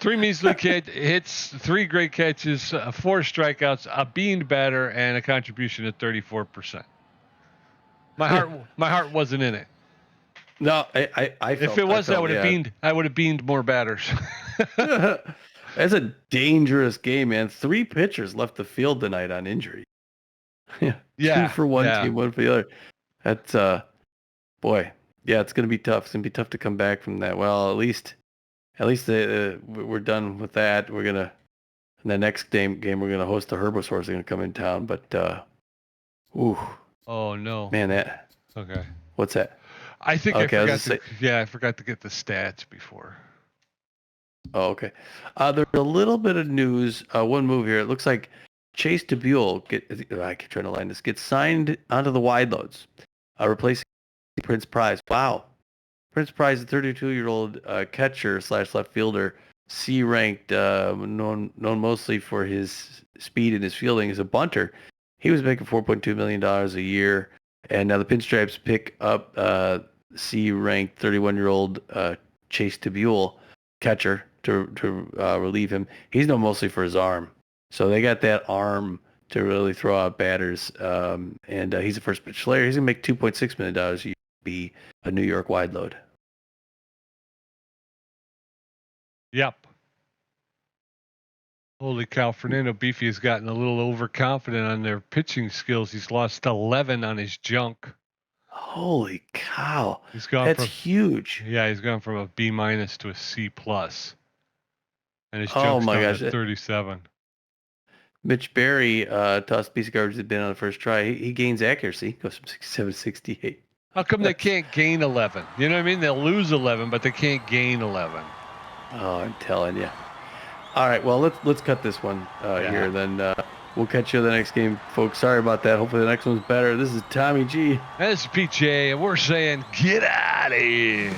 3 measly hits, 3 great catches, 4 strikeouts, a beaned batter, and a contribution of 34%. My heart wasn't in it. No, I If it was, I would have beaned more batters. That's a dangerous game, man. 3 pitchers left the field tonight on injury. Yeah. 2 for one team, 1 for the other. That's boy. Yeah, it's gonna be tough. It's gonna be tough to come back from that. Well, at least we're done with that. We're gonna in the next game we're gonna host the Herbosaurs. They're gonna come in town, but ooh. Oh no. Man, that. Okay. What's that? I think okay, I forgot to get the stats before. Oh, okay. There's a little bit of news. One move here. It looks like Chase DeBuel I keep trying to line this. Gets signed onto the wide loads, replacing Prince Price. Wow. Prince Price, a 32-year-old catcher / left fielder, C-ranked, known mostly for his speed and his fielding as a bunter. He was making $4.2 million a year, and now the Pinstripes pick up C-ranked 31-year-old Chase DeBuel, catcher, to relieve him. He's known mostly for his arm. So they got that arm to really throw out batters, and he's a first pitch slayer. He's going to make $2.6 million a year, be a New York wide load. Yep. Holy cow, Fernando Beefy has gotten a little overconfident on their pitching skills. He's lost 11 on his junk. Holy cow. That's huge. Yeah, he's gone from a B- to a C+. And his junk's down to 37. Mitch Berry tossed a piece of garbage that had been on the first try. He gains accuracy, goes from 67 to 68. How come they can't gain 11? You know what I mean? They'll lose 11, but they can't gain 11. Oh, I'm telling you. All right, well, let's cut this one here. Then we'll catch you in the next game, folks. Sorry about that. Hopefully the next one's better. This is Tommy G. This is PJ, and we're saying get out of here.